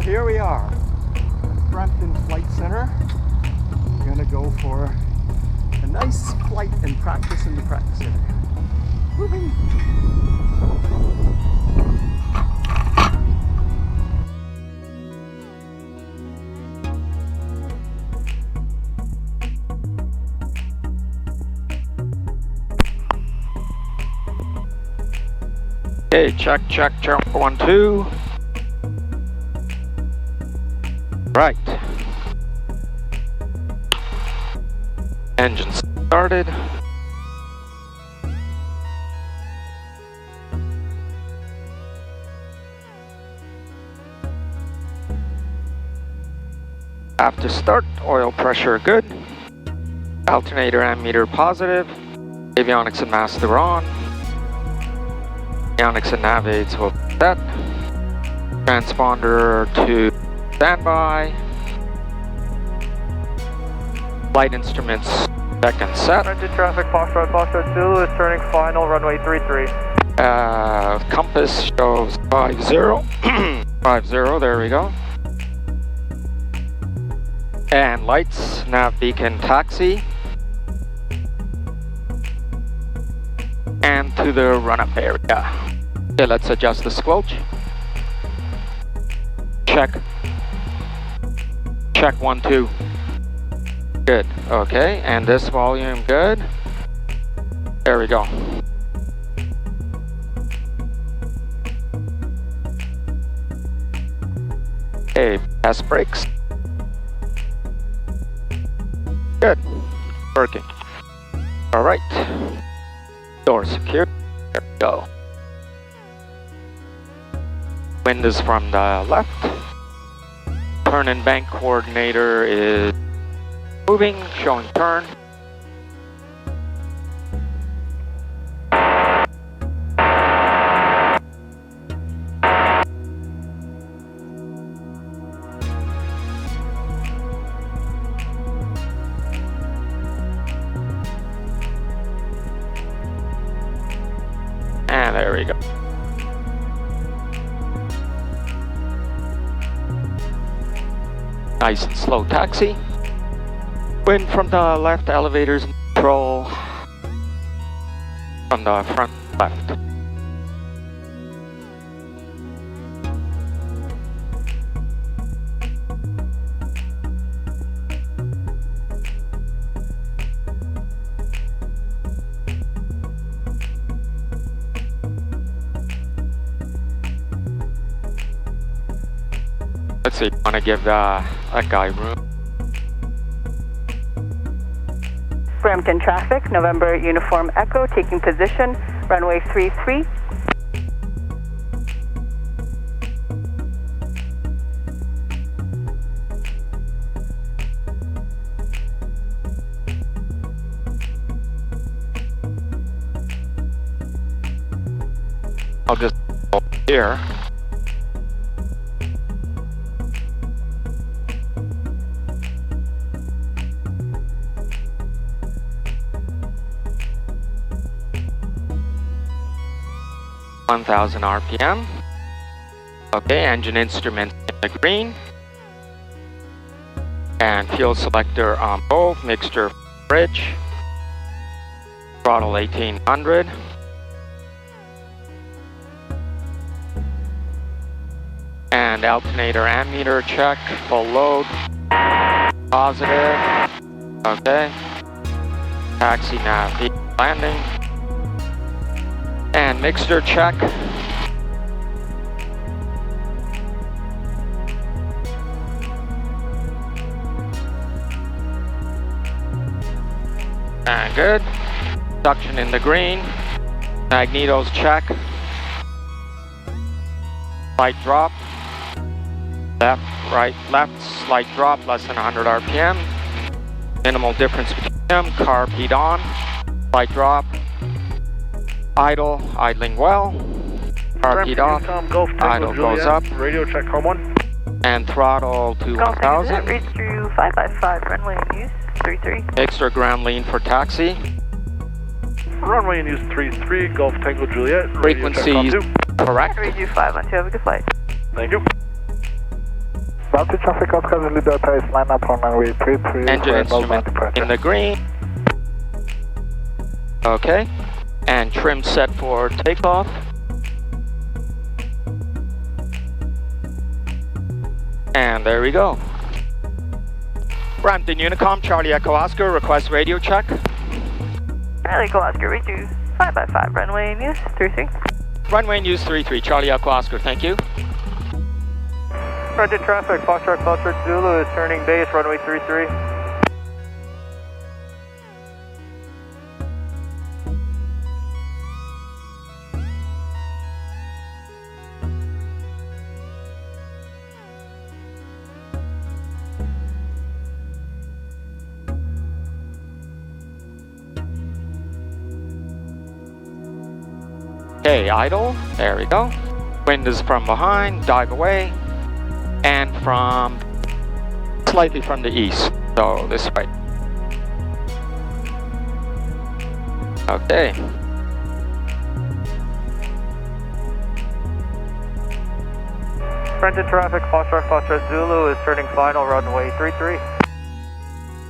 here we are at Brampton Flight Center. We're gonna go for a nice flight and practice in the practice area. Woo-hoo. Okay, check, 1, 2. Right. Engine started. After start, oil pressure good. Alternator ammeter positive. Avionics and master on. Avionics and nav aids will be set. Transponder to standby. Flight instruments check and set. Rented traffic, Foxtrot 2 is turning final, runway 33. Compass shows 50. 50, there we go. And lights, nav beacon taxi. And to the run-up area. Okay, let's adjust the squelch. Check. Check 1, 2. Good, okay, and this volume good. There we go. Okay, test brakes. Good, working. All right, door secure, there we go. Wind is from the left. Turn and bank coordinator is moving, showing turn. And there we go. Nice and slow taxi. Wind from the left, elevators control from the front left. Let's see, want to give that guy room. Brampton traffic, November Uniform Echo, taking position, runway 33. I'll just go here. RPM. Okay, engine instruments in the green. And fuel selector on both, mixture bridge. Throttle 1800. And alternator ammeter check, full load. Positive. Okay. Taxi nav landing. And mixture check. And good. Suction in the green. Magnetos check. Slight drop. Left, right, left. Slight drop, less than 100 RPM. Minimal difference between them. Carb heat on. Slight drop. Idle, idling well. Carb heat off. Idle goes up. Radio check, home 1. And throttle to 1000. Reach through 555, runway in use 33. Extra ground lean for taxi. Runway in use 33, Golf Tango Juliet. Frequencies correct. Read you 512, have a good flight. Thank you. Brampton traffic, Oscar Zulu Delta is line up on runway 33. Engine instrument in the green. Okay. And trim set for takeoff. And there we go. Brampton Unicom, Charlie Echo Oscar, request radio check. Charlie Echo Oscar, read you 5x5, runway news 33. Runway news 33, Charlie Echo Oscar, thank you. Brampton traffic, Foxtrot Zulu is turning base, runway 33. Okay, idle, there we go. Wind is from behind, dive away, and from slightly from the east, so this way. Okay. Brampton traffic, Foxtrot Zulu is turning final, runway 33.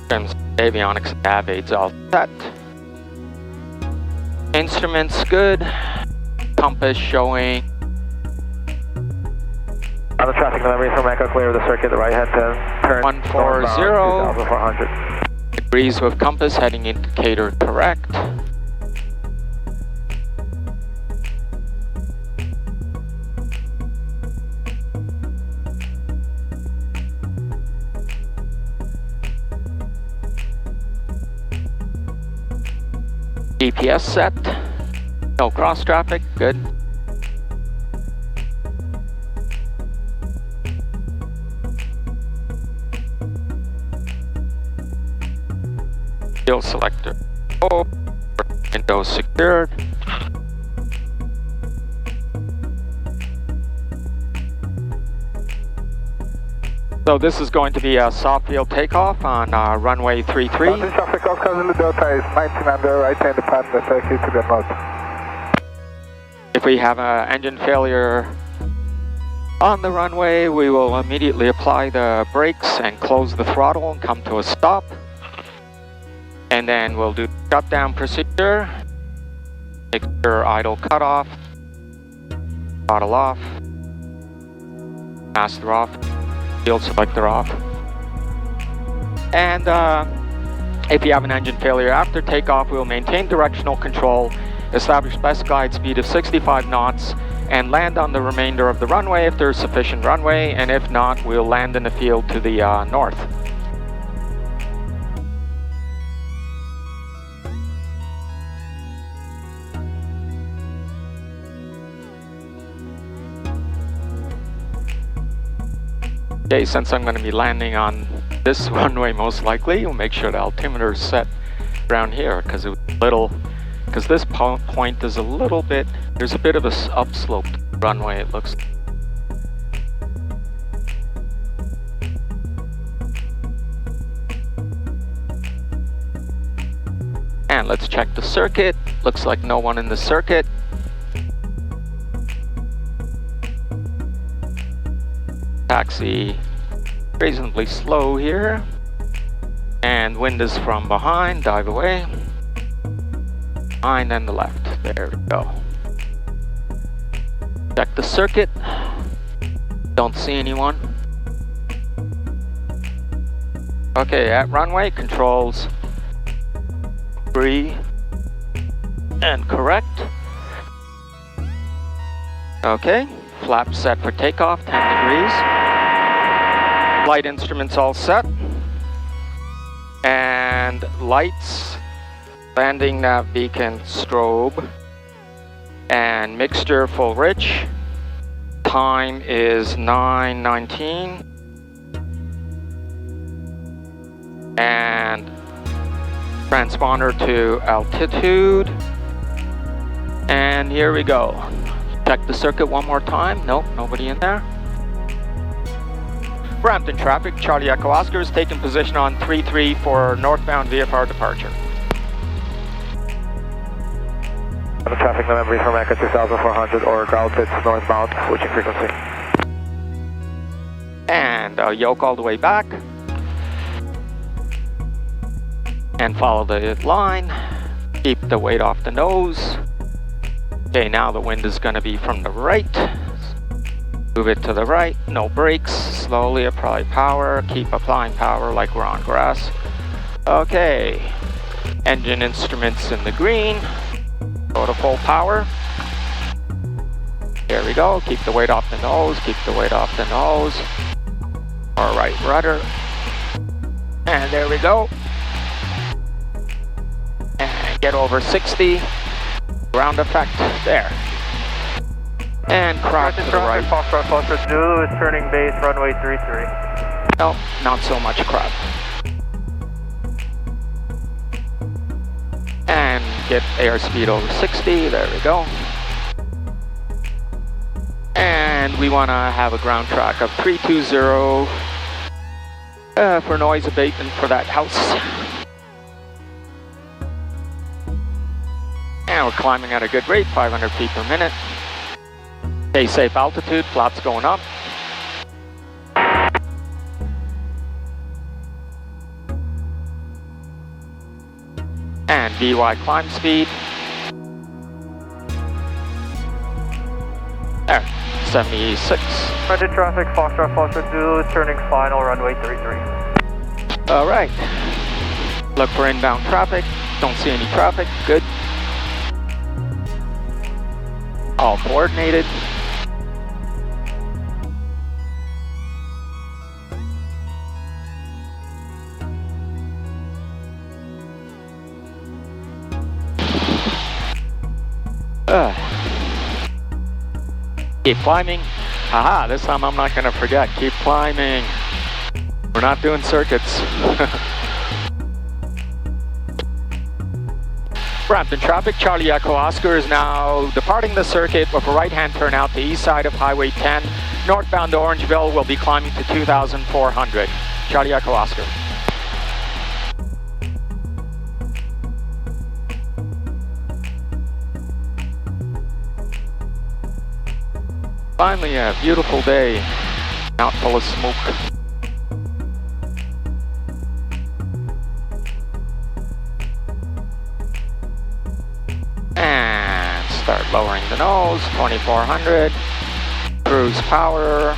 Trims, avionics, nav aids all set. Instruments good. Compass showing. On the traffic delivery from Echo, clear the circuit, the right hand turn. 140. 2400. Degrees with compass, heading indicator correct. GPS set. No cross traffic, good. Fuel selector. Oh, windows secured. So this is going to be a soft field takeoff on runway 33. Brampton traffic, Oscar Zulu Delta is 19 under, right hand depart the circuit to the north. If we have an engine failure on the runway, we will immediately apply the brakes and close the throttle and come to a stop. And then we'll do shutdown procedure. Make sure idle cutoff, throttle off, master off, field selector off. And if you have an engine failure after takeoff, we'll maintain directional control, establish best guide speed of 65 knots, and land on the remainder of the runway if there's sufficient runway, and if not, we'll land in the field to the north. Okay, since I'm going to be landing on this runway most likely, we'll make sure the altimeter is set around here, because this point is a little bit, there's a bit of a upslope runway, it looks. And let's check the circuit. Looks like no one in the circuit. Taxi reasonably slow here. And wind is from behind, dive away. Behind and the left, there we go. Check the circuit. Don't see anyone. Okay, at runway, controls free and correct. Okay, flap set for takeoff, 10 degrees. Flight instruments all set. And lights, landing nav beacon strobe, and mixture full rich. Time is 9:19. And transponder to altitude. And here we go. Check the circuit one more time. Nope, nobody in there. Brampton traffic, Charlie Echo Oscar is taking position on 33 for northbound VFR departure. The traffic November from Echo 2400 or altitude northbound, switching frequency. And yoke all the way back. And follow the line. Keep the weight off the nose. Okay, now the wind is going to be from the right. Move it to the right, no brakes. Slowly apply power. Keep applying power like we're on grass. Okay. Engine instruments in the green. Go to full power. Here we go. Keep the weight off the nose. Keep the weight off the nose. All right, rudder. And there we go. And get over 60. Ground effect. There. And crop to the right. Foxtrot Zulu is turning base runway 33. No, not so much crop. And get airspeed over 60. There we go. And we want to have a ground track of 320 for noise abatement for that house. And we're climbing at a good rate, 500 feet per minute. Stay safe altitude, flaps going up. And VY climb speed. There, 76. Roger traffic, Foxtrot Zulu is turning final runway 33. All right. Look for inbound traffic. Don't see any traffic. Good. All coordinated. Keep climbing. Haha, this time I'm not going to forget. Keep climbing. We're not doing circuits. Brampton traffic, Charlie Echo Oscar is now departing the circuit with a right-hand turn out the east side of Highway 10. Northbound to Orangeville will be climbing to 2,400. Charlie Echo Oscar. Finally, a beautiful day, out full of smoke. And start lowering the nose, 2,400. Cruise power,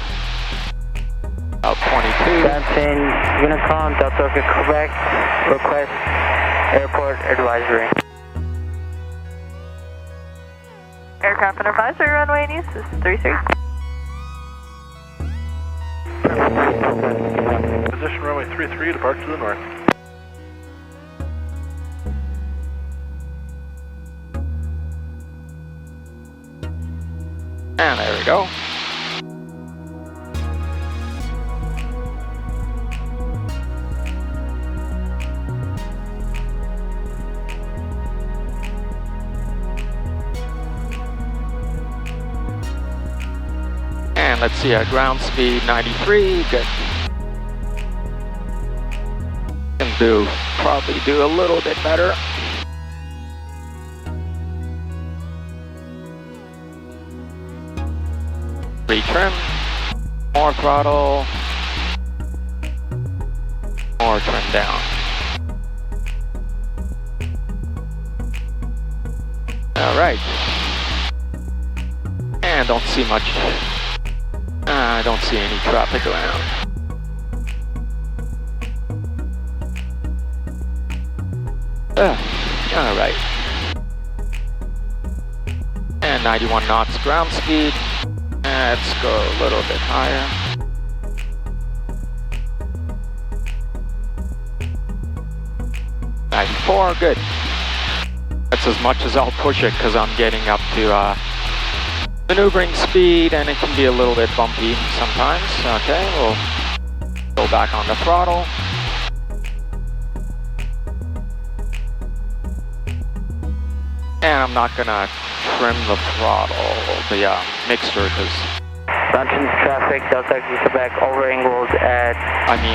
about 22. Brampton, Unicom, Delta Quebec, request airport advisory. Aircraft and advisory runway news is 33. Position runway 33, depart to the north. And there we go. And let's see, ground speed 93, good. Can probably do a little bit better. Retrim, more throttle, more trim down. All right. And don't see much. I don't see any traffic around. All right. And 91 knots ground speed. Let's go a little bit higher. Four, good. That's as much as I'll push it because I'm getting up to maneuvering speed and it can be a little bit bumpy sometimes. Okay, we'll go back on the throttle. And I'm not gonna trim the throttle, the mixture, because Brampton traffic, Delta Quebec, over angles at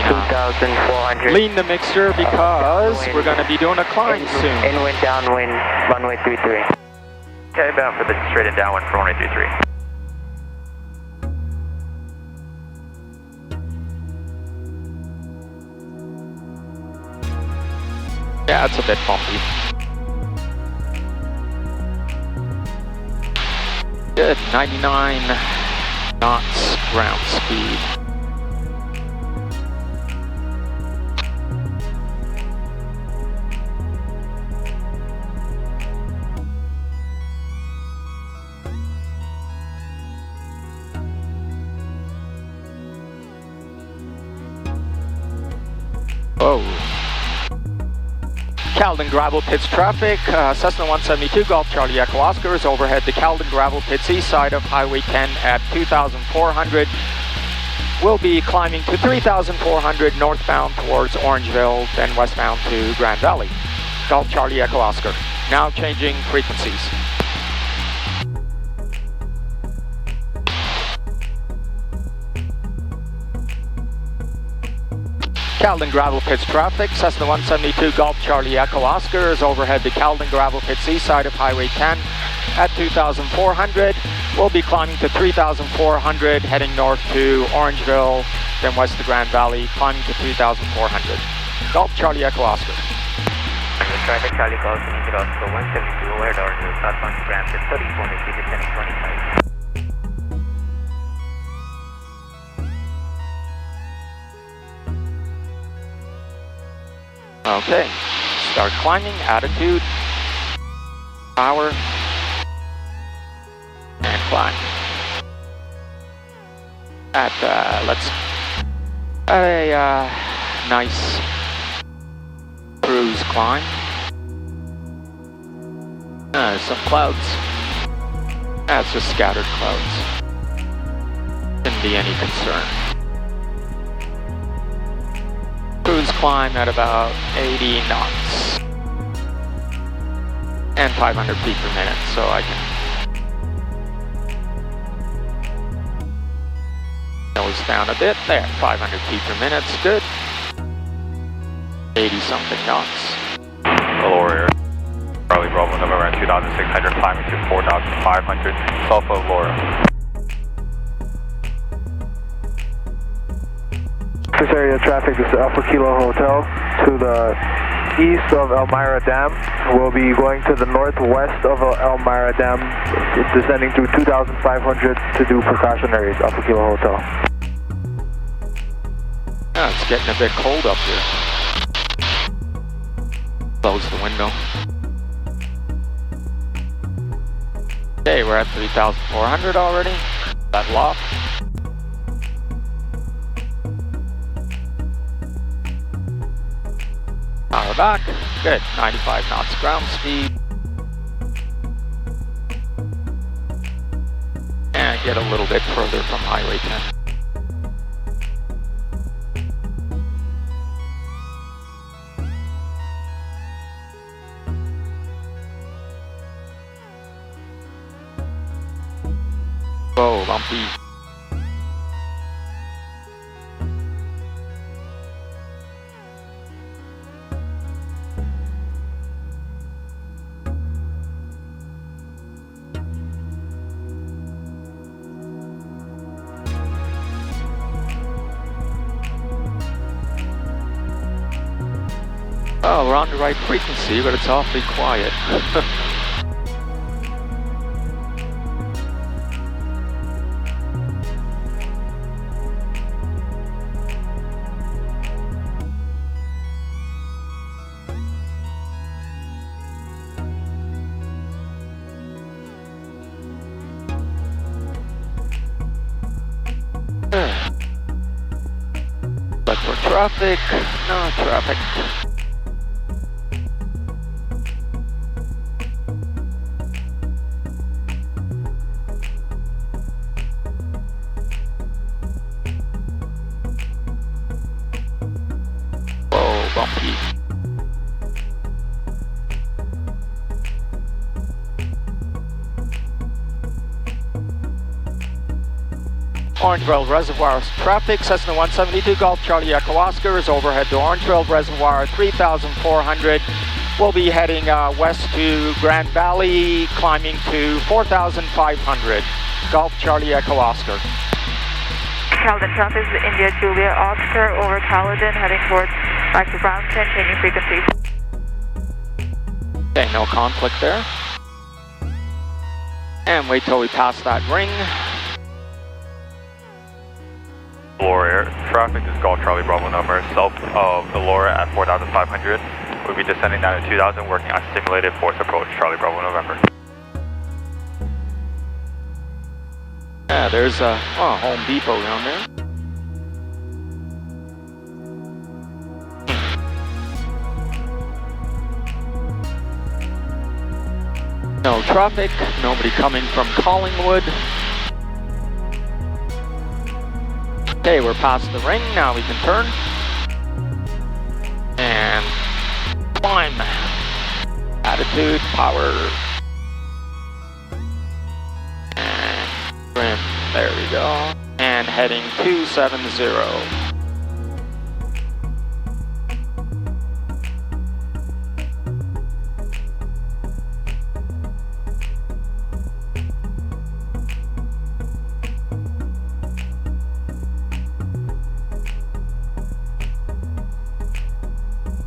2,400. Lean the mixture because we're gonna be doing a climb soon. Inwind, downwind, runway 33. Okay, bound for the straight and downwind for runway 33. Yeah, it's a bit bumpy. Good, 99 knots ground speed. Oh. Calden Gravel Pits traffic, Cessna 172 Golf Charlie Echo Oscar is overhead the Calden Gravel Pits east side of Highway 10 at 2,400. We'll be climbing to 3,400 northbound towards Orangeville, then westbound to Grand Valley. Golf Charlie Echo Oscar. Now changing frequencies. Calden Gravel Pits traffic, Cessna 172 Golf Charlie Echo Oscar is overhead the Calden Gravel Pits east side of Highway 10 at 2,400. We'll be climbing to 3,400, heading north to Orangeville, then west to Grand Valley, climbing to 3,400. Golf Charlie Echo Oscar. Untitled Charlie Golf Oscar 172 overhead Orangeville, southbound to Brampton, 34 feet, descending 25. Okay, start climbing, attitude, power, and climb. At, let's, a nice cruise climb. Some clouds. That's just scattered clouds. Shouldn't be any concern. Cruise climb at about 80 knots and 500 feet per minute, so I can nose down a bit. There, 500 feet per minute, good. 80 something knots. Laura, Charlie Bravo, November 2,600, climbing to 4,500, Sulfur Laura. This area traffic is Alpha Kilo Hotel to the east of Elmira Dam. We'll be going to the northwest of Elmira Dam, descending to 2,500 to do Precautionary, Alpha Kilo Hotel. Yeah, it's getting a bit cold up here. Close the window. Okay, we're at 3,400 already. That loft. Power back, good, 95 knots ground speed. And get a little bit further from Highway 10. Whoa, bumpy. Oh, we're on the right frequency, but it's awfully quiet. But for traffic, no traffic. Bumpy. Orangeville Reservoir traffic, Cessna 172 Golf Charlie Echo Oscar is overhead to Orangeville Reservoir 3,400. We'll be heading west to Grand Valley, climbing to 4,500. Golf Charlie Echo Oscar. Calden traffic is India Julia Oscar over Calden, heading towards back to Brampton, changing frequencies. Okay, no conflict there. And wait till we pass that ring. Laura traffic is Golf Charlie Bravo number, south of the Laura at 4,500. We'll be descending down to 2,000, working on simulated force approach, Charlie Bravo November. Yeah, there's a Home Depot down there. No traffic, nobody coming from Collingwood. Okay, we're past the ring, now we can turn. And climb. Attitude, power. And trim, there we go. And heading 270.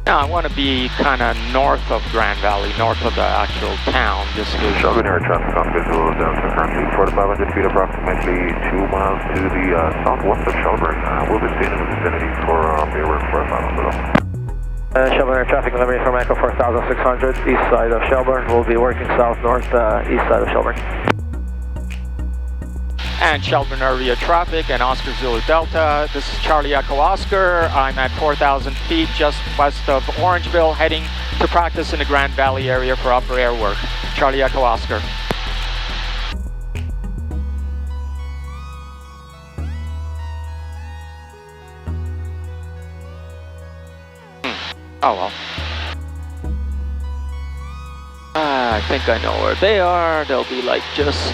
Now I want to be kind of north of Grand Valley, north of the actual town, just to... Shelburne Air traffic on visual down to currently 4,500 feet, approximately 2 miles to the southwest of Shelburne. We'll be staying in the vicinity for airwork for a final below. Shelburne Air traffic, November from Echo 4,600, east side of Shelburne. We'll be working south-north, east side of Shelburne. And Shelburne area traffic and Oscar Zulu Delta. This is Charlie Echo Oscar. I'm at 4,000 feet just west of Orangeville, heading to practice in the Grand Valley area for upper air work. Charlie Echo Oscar. Oh well. I think I know where they are. They'll be like just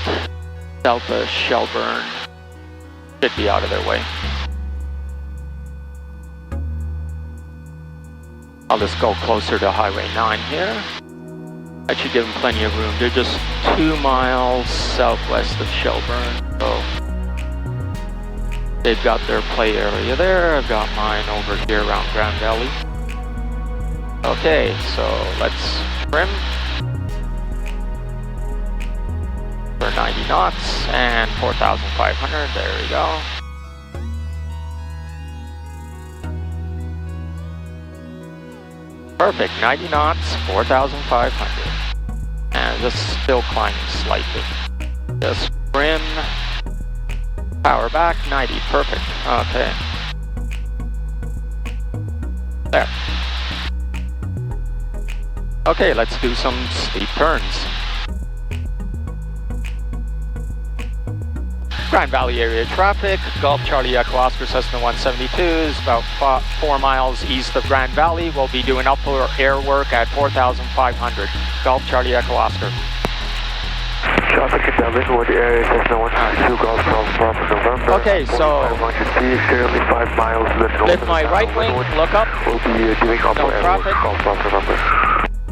south of Shelburne. Should be out of their way. I'll just go closer to Highway 9 here. That should give them plenty of room. They're just 2 miles southwest of Shelburne. So they've got their play area there. I've got mine over here around Grand Valley. Okay, so let's trim. For 90 knots and 4,500, there we go. Perfect, 90 knots, 4,500. And just still climbing slightly. Just trim, power back, 90, perfect, okay. There. Okay, let's do some steep turns. Grand Valley area traffic, Golf Charlie Echo Oscar Cessna 172 is about 4 miles east of Grand Valley. We'll be doing upper air work at 4,500. Golf Charlie Echo Oscar. Traffic in Diversion, the area Cessna 172, Golf Bravo November. Okay, so 500 feet, currently 5 miles to the north. lift my right wing, look up. We'll be doing upper air work, Golf Bravo November.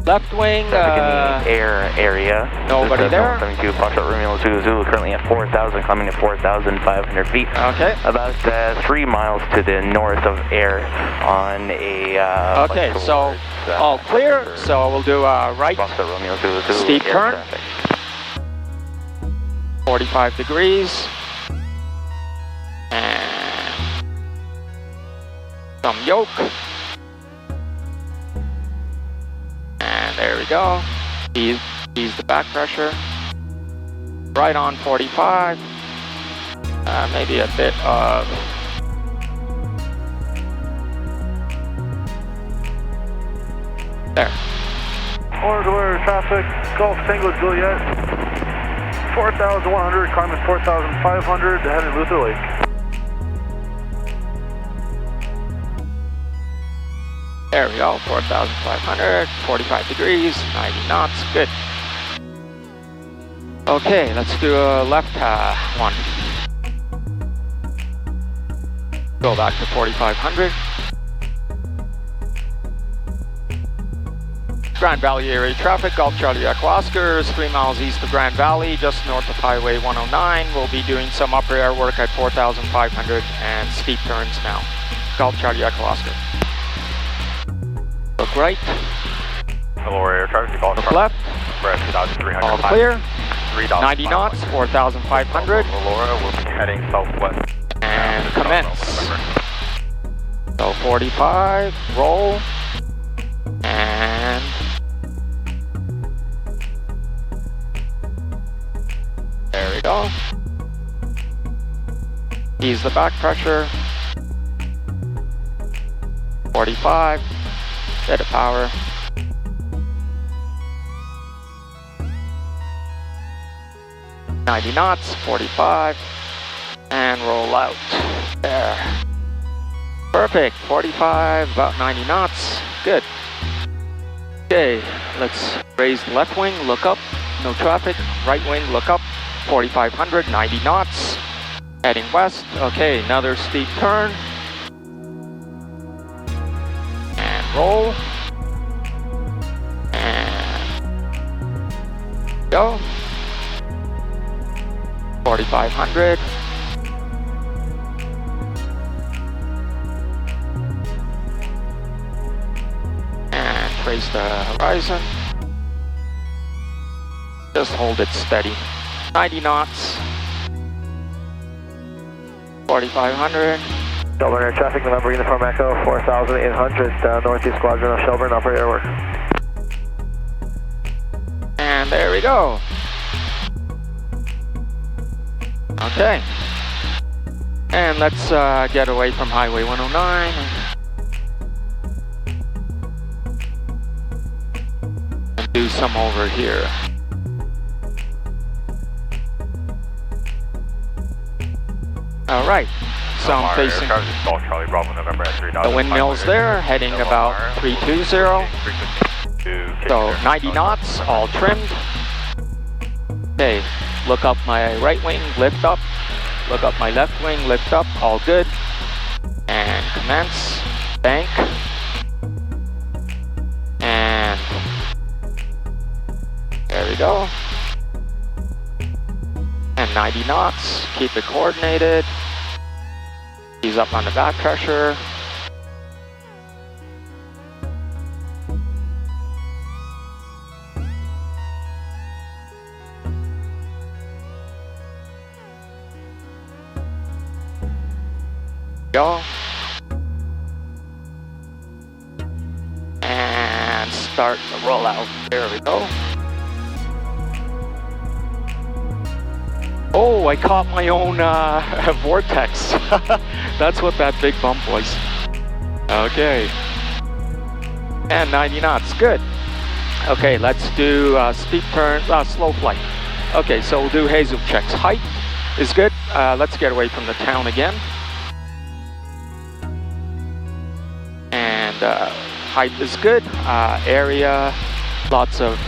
Left wing, in the air area. nobody there. 72, Foxtrot Romeo Zulu, currently at 4,000, climbing to 4,500 feet. Okay. About 3 miles to the north of air on a... okay, so all clear. So we'll do a right Foxtrot Romeo Zulu, steep air turn. traffic. 45 degrees. And some yoke. And there we go. Ease the back pressure. Right on 45. Maybe a bit of... There. Orange traffic, Golf Tango Juliet. 4,100, climbing 4,500, heading Luther Lake. There we go, 4,500, 45 degrees, 90 knots, good. Okay, let's do a left one. Go back to 4,500. Grand Valley area traffic, Golf Charlie Echo Oscar is 3 miles east of Grand Valley, just north of Highway 109. We'll be doing some upper air work at 4,500 and steep turns now. Golf Charlie Echo Oscar. Look right. lower air traffic to Gulf Look Charlie. left. We're at 2,300. All clear. 3,500. 90 knots, 4,500. Laura will be heading southwest. And commence. So 45, roll. And there we go. Ease the back pressure. 45, bit of power. knots, 45, and roll out. There. Perfect, 45, about 90 knots. Good. Okay, let's raise the left wing, look up, no traffic. Right wing, look up, 4,500, 90 knots. Heading west. Okay, another steep turn. And roll. And go. 4,500. And trace the horizon. Just hold it steady. 90 knots. 4,500. Shelburne Air Traffic, November Uniform Echo, 4,800, Northeast Squadron of Shelburne, upper airwork. And there we go. Okay. And let's get away from Highway 109. And do some over here. All right. So I'm facing Golf Charlie Bravo November at 3,000. the windmills there, heading about 320. So 90 knots, all trimmed. Okay, look up my right wing, lift up. Look up my left wing, lift up, all good. And commence, bank. And there we go. And 90 knots, keep it coordinated. Ease up on the back pressure. Go. And start the rollout. There we go. Oh, I caught my own vortex. That's what that big bump was. Okay. And 90 knots, good. Okay, let's do steep turn, slow flight. Okay, so we'll do Hazel checks. Height is good. Let's get away from the town again. And height is good. Area, lots of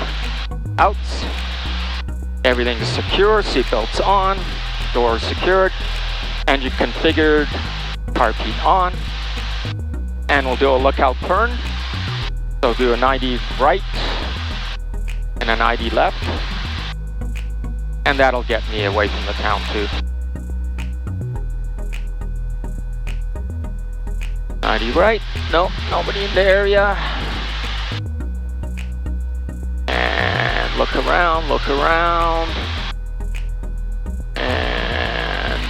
outs. Everything is secure, seatbelts on, doors secured, engine configured, car seat on. And we'll do a lookout turn. So do a 90 right and a 90 left. And that'll get me away from the town too. 90 right, no, nobody in the area. And look around, and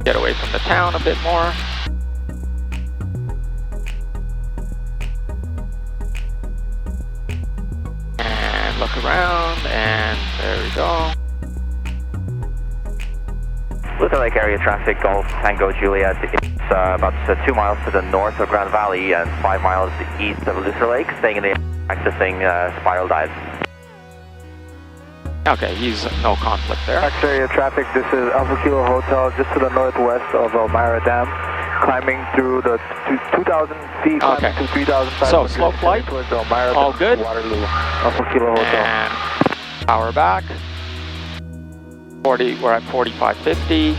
get away from the town a bit more. And look around, and there we go. Luther Lake area traffic, Golf Tango Juliet. It's about 2 miles to the north of Grand Valley and 5 miles east of Luther Lake, staying in the accessing spiral dives. Okay, he's no conflict there. X-area traffic, this is Alpha Kilo Hotel, just to the northwest of Elmira Dam, climbing through the 2,000 feet, okay. to 3,500. So slow flight, towards Elmira all Dam, good. Waterloo, Alpha Kilo Hotel. And power back. 40, we're at 4550.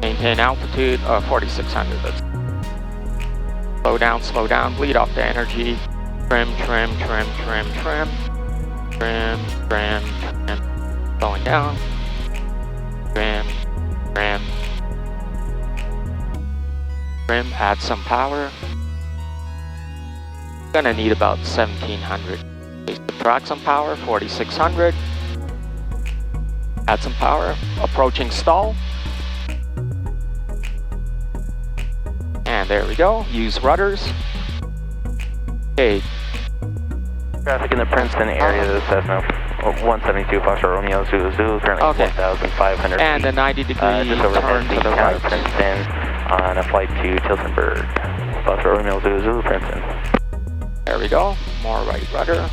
Maintain altitude of 4,600. That's slow down, bleed off the energy. Trim. Slowing down. Trim. Add some power. Gonna need about 1700. Subtract some power, 4600. Add some power, approaching stall. And there we go, use rudders. Okay. Traffic in the Princeton area, the Cessna 172 Foxtrot Romeo Zulu, currently Okay. 4,500 And feet. a 90-degree Just over turn to the town right. of Princeton on a flight to Tilsonburg. Foxtrot Romeo Zulu, Princeton. There we go, more right rudder.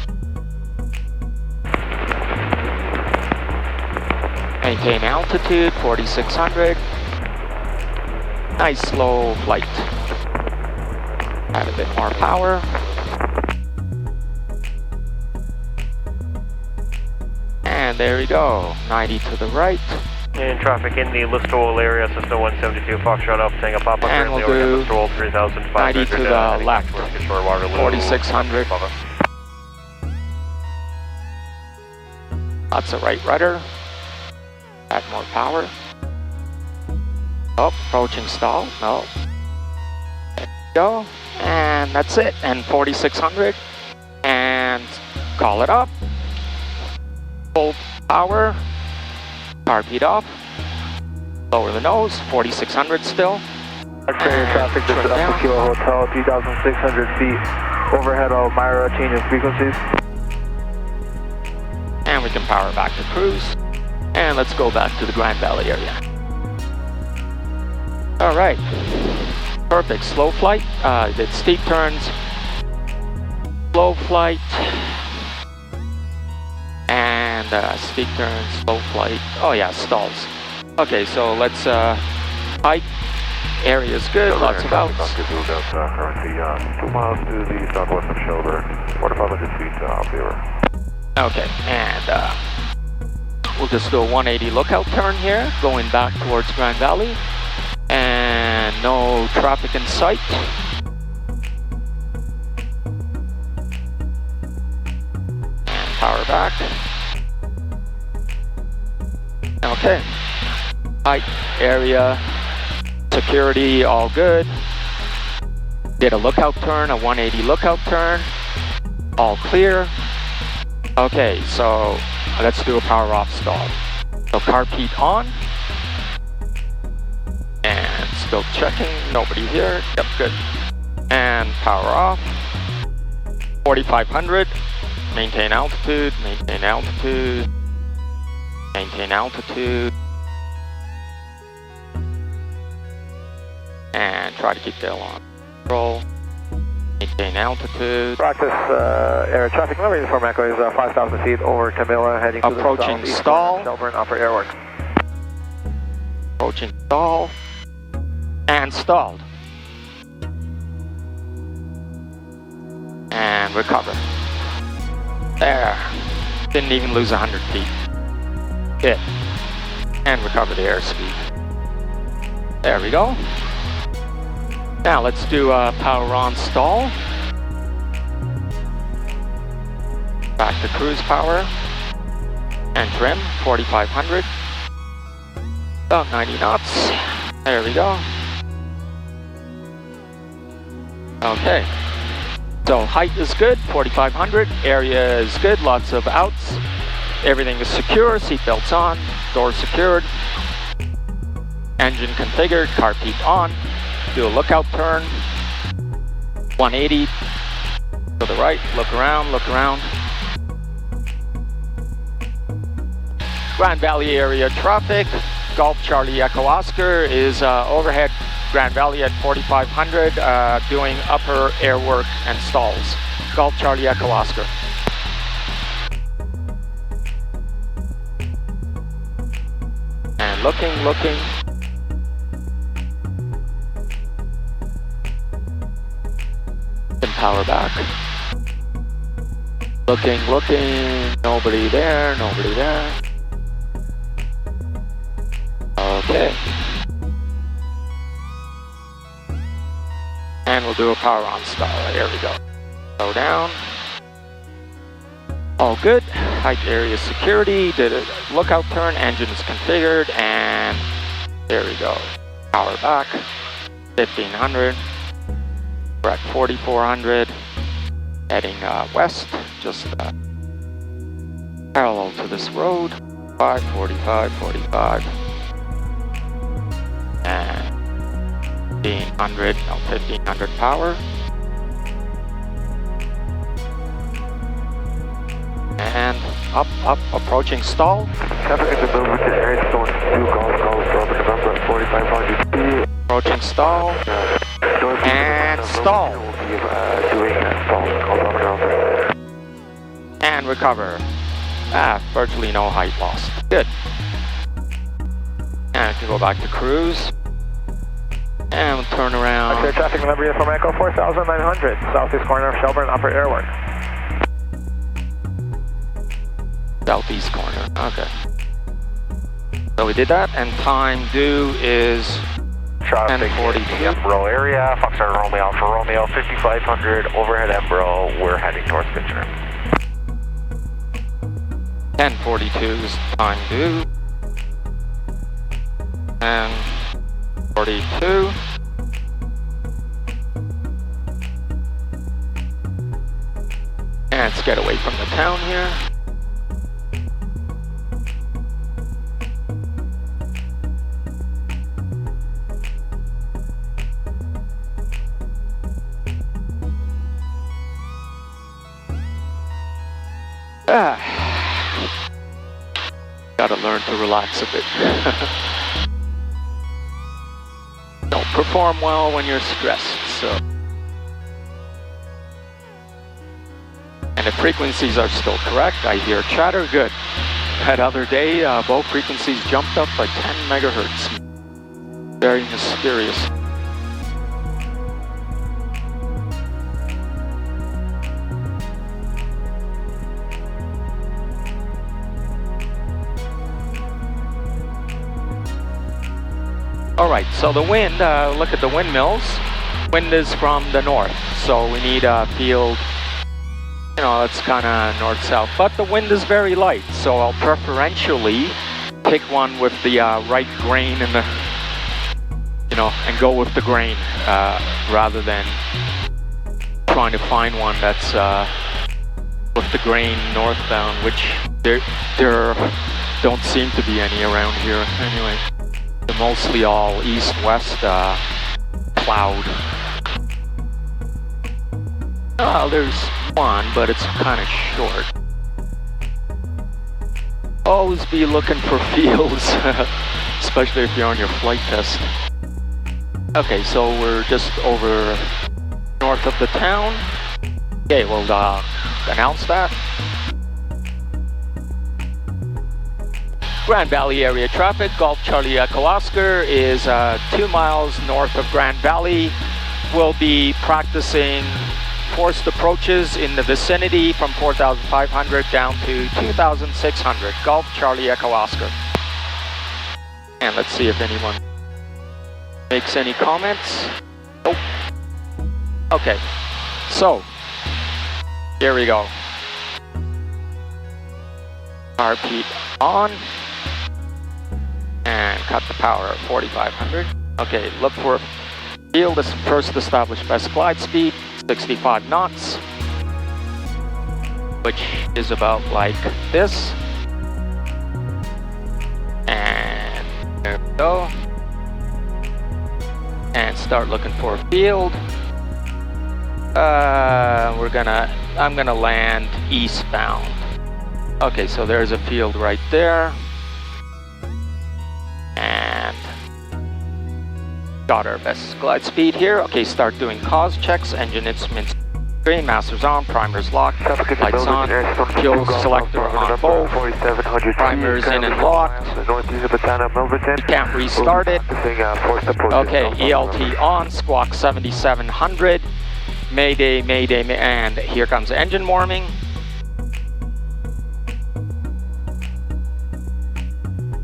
Maintain altitude, 4600. Nice slow flight. Add a bit more power. And there we go, 90 to the right. In traffic in the Listowel area, Cessna 172 Foxtrot up, saying a pop-up And currently we'll over do Listowel 3,500. 90 to the heading left. towards Kishore Waterloo. 4600. Lots of right rudder. Add more power. Oh, approaching stall. No. There we go. And that's it. And 4600. And call it up. Full power. Carpeed off. Lower the nose. 4600 still. Clear traffic, this is Shut down. Alpha Kilo Hotel, 3,600 feet overhead Elmira, change in frequencies. And we can power back to cruise. And let's go back to the Grand Valley area. All right. Perfect. Slow flight. Did steep turns. Slow flight. And steep turns, slow flight. Oh yeah, stalls. Okay, so let's height. Area's good, lots of outs. Currently 2 miles to the southwest of Shelburne, 4,500 feet off the river. Okay, and we'll just do a 180 lookout turn here, going back towards Grand Valley. And no traffic in sight. And power back. Okay. Height, area, security, all good. Did a lookout turn, a 180 lookout turn. All clear. Okay, so let's do a power off stall. So carpeet on. And still checking, nobody here. Yep, good. And power off. 4,500. Maintain altitude, maintain altitude. Maintain altitude. And try to keep the alarm control. Maintain altitude. Practice air traffic number uniform echo is 5,000 feet over Camilla, heading to the Approaching southeast stall. Shelburne upper airwork. Approaching stall. And stalled. And recover. There. Didn't even lose 100 feet. Good. And recover the airspeed. There we go. Now let's do power on stall. Back to cruise power. And trim, 4,500. About 90 knots. There we go. Okay. So height is good, 4,500. Area is good, lots of outs. Everything is secure, seatbelts on, doors secured. Engine configured, carpeet on. Do a lookout turn. 180 to the right, look around, look around. Grand Valley area traffic. Golf Charlie Echo Oscar is overhead Grand Valley at 4,500, doing upper air work and stalls. Golf Charlie Echo Oscar. And looking. Then power back. Looking, nobody there. Okay. And we'll do a power on stall. There we go. Slow down. All good. Height area security. Did a lookout turn. Engine is configured. And there we go. Power back. 1,500. We're at 4,400. heading west, just parallel to this road. 45, 45. And 1500, no, 1500 power. And up, approaching stall. Traffic is over to area zone 2, Golf, November 4500. Approaching stall. And stall. And recover. Virtually no height loss. Good. And I can go back to cruise. And we'll turn around. Clear traffic, November Uniform Echo 4900, southeast corner of Shelburne, upper airwork. Southeast corner, okay. So we did that, and time due is Traffic 10:42. Embro area, Foxtrot Romeo Alpha Romeo 5500, overhead Embro, we're heading towards Kitchener. 10:42 is time due. And 42. And let's get away from the town here. Gotta learn to relax a bit. Don't perform well when you're stressed, so. And the frequencies are still correct. I hear chatter, good. That other day, both frequencies jumped up by 10 megahertz. Very mysterious. Alright, so the wind, look at the windmills. Wind is from the north, so we need a field, you know, it's kind of north-south, but the wind is very light, so I'll preferentially pick one with the right grain and the, you know, and go with the grain rather than trying to find one that's with the grain northbound, which there don't seem to be any around here anyway. They're mostly all east-west cloud. Oh, there's one, but it's kind of short. Always be looking for fields, especially if you're on your flight test. Okay, so we're just over north of the town. Okay, we'll announce that. Grand Valley area traffic, Golf Charlie Echo Oscar is 2 miles north of Grand Valley. We'll be practicing forced approaches in the vicinity from 4,500 down to 2,600. Golf Charlie Echo Oscar. And let's see if anyone makes any comments. Nope. Okay, so here we go. RP on. And cut the power at 4,500. Okay, look for field. This first established best glide speed, 65 knots, which is about like this. And there we go. And start looking for a field. I'm gonna land eastbound. Okay, so there's a field right there. And got our best glide speed here. Okay, start doing cause checks, engine instruments green, masters on, primers locked, lights on, fuel selector on both, primers in and locked. You can't restart it. Okay, ELT on, squawk 7700. Mayday, mayday, and here comes engine warming.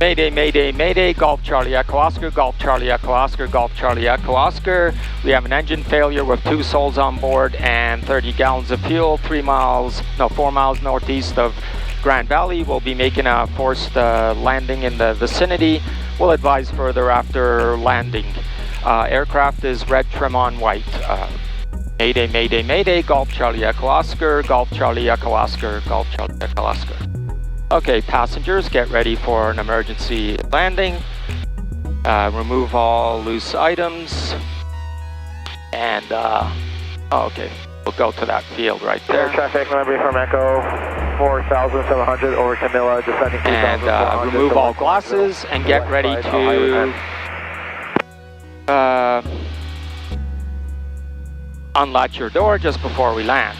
Mayday, mayday, mayday, Golf Charlie Echo Oscar, Golf Charlie Echo Oscar, Golf Charlie Echo Oscar. We have an engine failure with 2 souls on board and 30 gallons of fuel, 4 miles northeast of Grand Valley. We'll be making a forced landing in the vicinity. We'll advise further after landing. Aircraft is red trim on white. Mayday, Mayday, Mayday, Golf Charlie Echo Oscar, Golf Charlie Echo Oscar, Golf Charlie Echo Oscar. Okay, passengers, get ready for an emergency landing. Remove all loose items. And, okay, we'll go to that field right there. Traffic, November from Echo 4700 over Camilla, descending 2400. And remove all glasses and get ready to unlatch your door just before we land.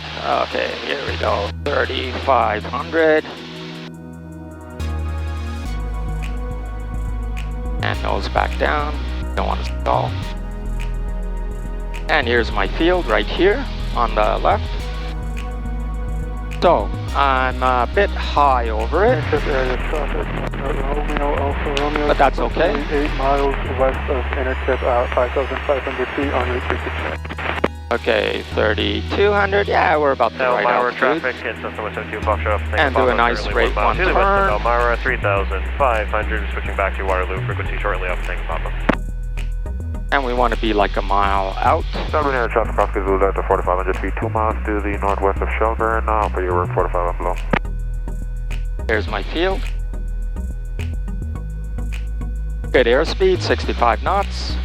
Okay, here we go, 3500. And nose back down, don't want to stall. And here's my field right here on the left. So, I'm a bit high over it, but that's okay. 8 miles west of intercept at 5,500 feet on route 369. Okay, 3,200, yeah, we're about the right Elmira altitude. traffic, it's Cessna 172 Foxtrot. And do a nice straight one turn. Elmira 3,500, switching back to Waterloo, frequency shortly off Tank Papa. And we want to be like a mile out. Dublin Air traffic cross Gazoo Delta 4,500 feet, 2 miles to the northwest of Shelburne, for your work 45 and below. There's my field. Good airspeed, 65 knots.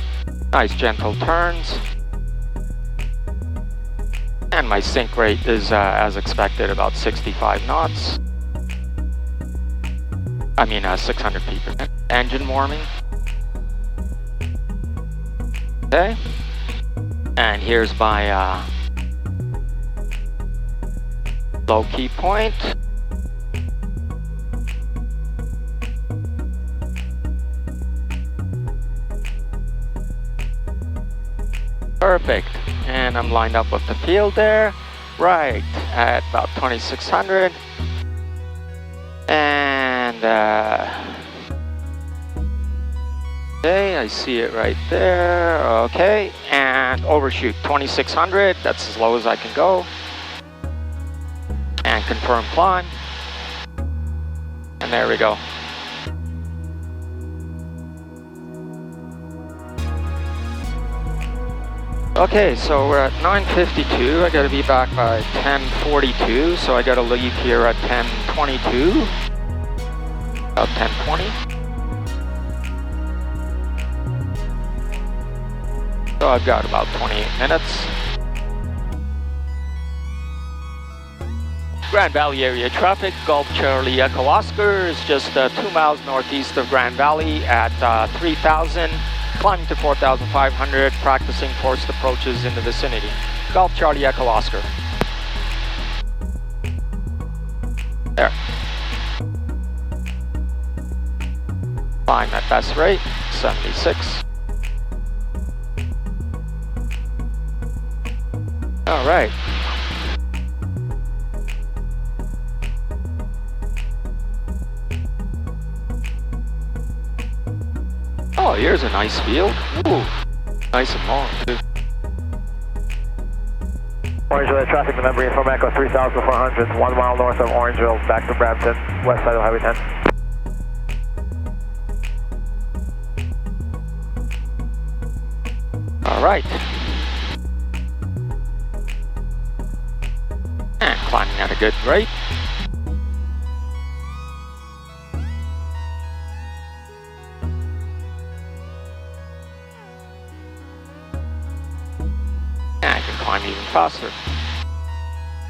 Nice gentle turns. And my sink rate is, as expected, about 65 knots. I mean, 600 feet per minute. Engine warming. Okay. And here's my low key point. Perfect. And I'm lined up with the field there. Right at about 2600. And okay, I see it right there. Okay, and overshoot 2600. That's as low as I can go. And confirm climb. And there we go. Okay, so we're at 9:52. I gotta be back by 10:42, so I gotta leave here at 10:22. About 10:20. So I've got about 28 minutes. Grand Valley area traffic, Golf Charlie Echo Oscar is just 2 miles northeast of Grand Valley at 3,000, climbing to 4,500, practicing forced approaches in the vicinity. Golf Charlie Echo Oscar. There. Climb at best rate, 76. All right. Oh, here's a nice field. Ooh, nice and long too. Orangeville traffic, November from Echo 3,400, 1 mile north of Orangeville, back to Brampton, west side of Highway 10. All right. And climbing at a good rate. And I can climb even faster.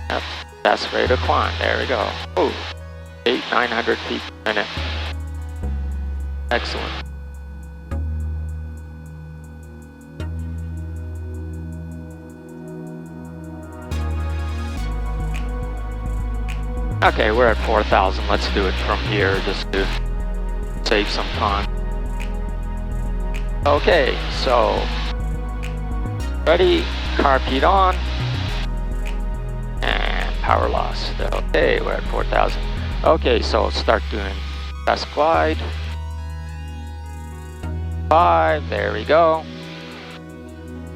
That's the best rate to climb. There we go. Ooh, 900 feet per minute. Excellent. Okay, we're at 4,000. Let's do it from here just to save some time. Okay, so ready, carpet on, and power lost. Okay, we're at 4,000. Okay, so start doing best glide. 5, there we go.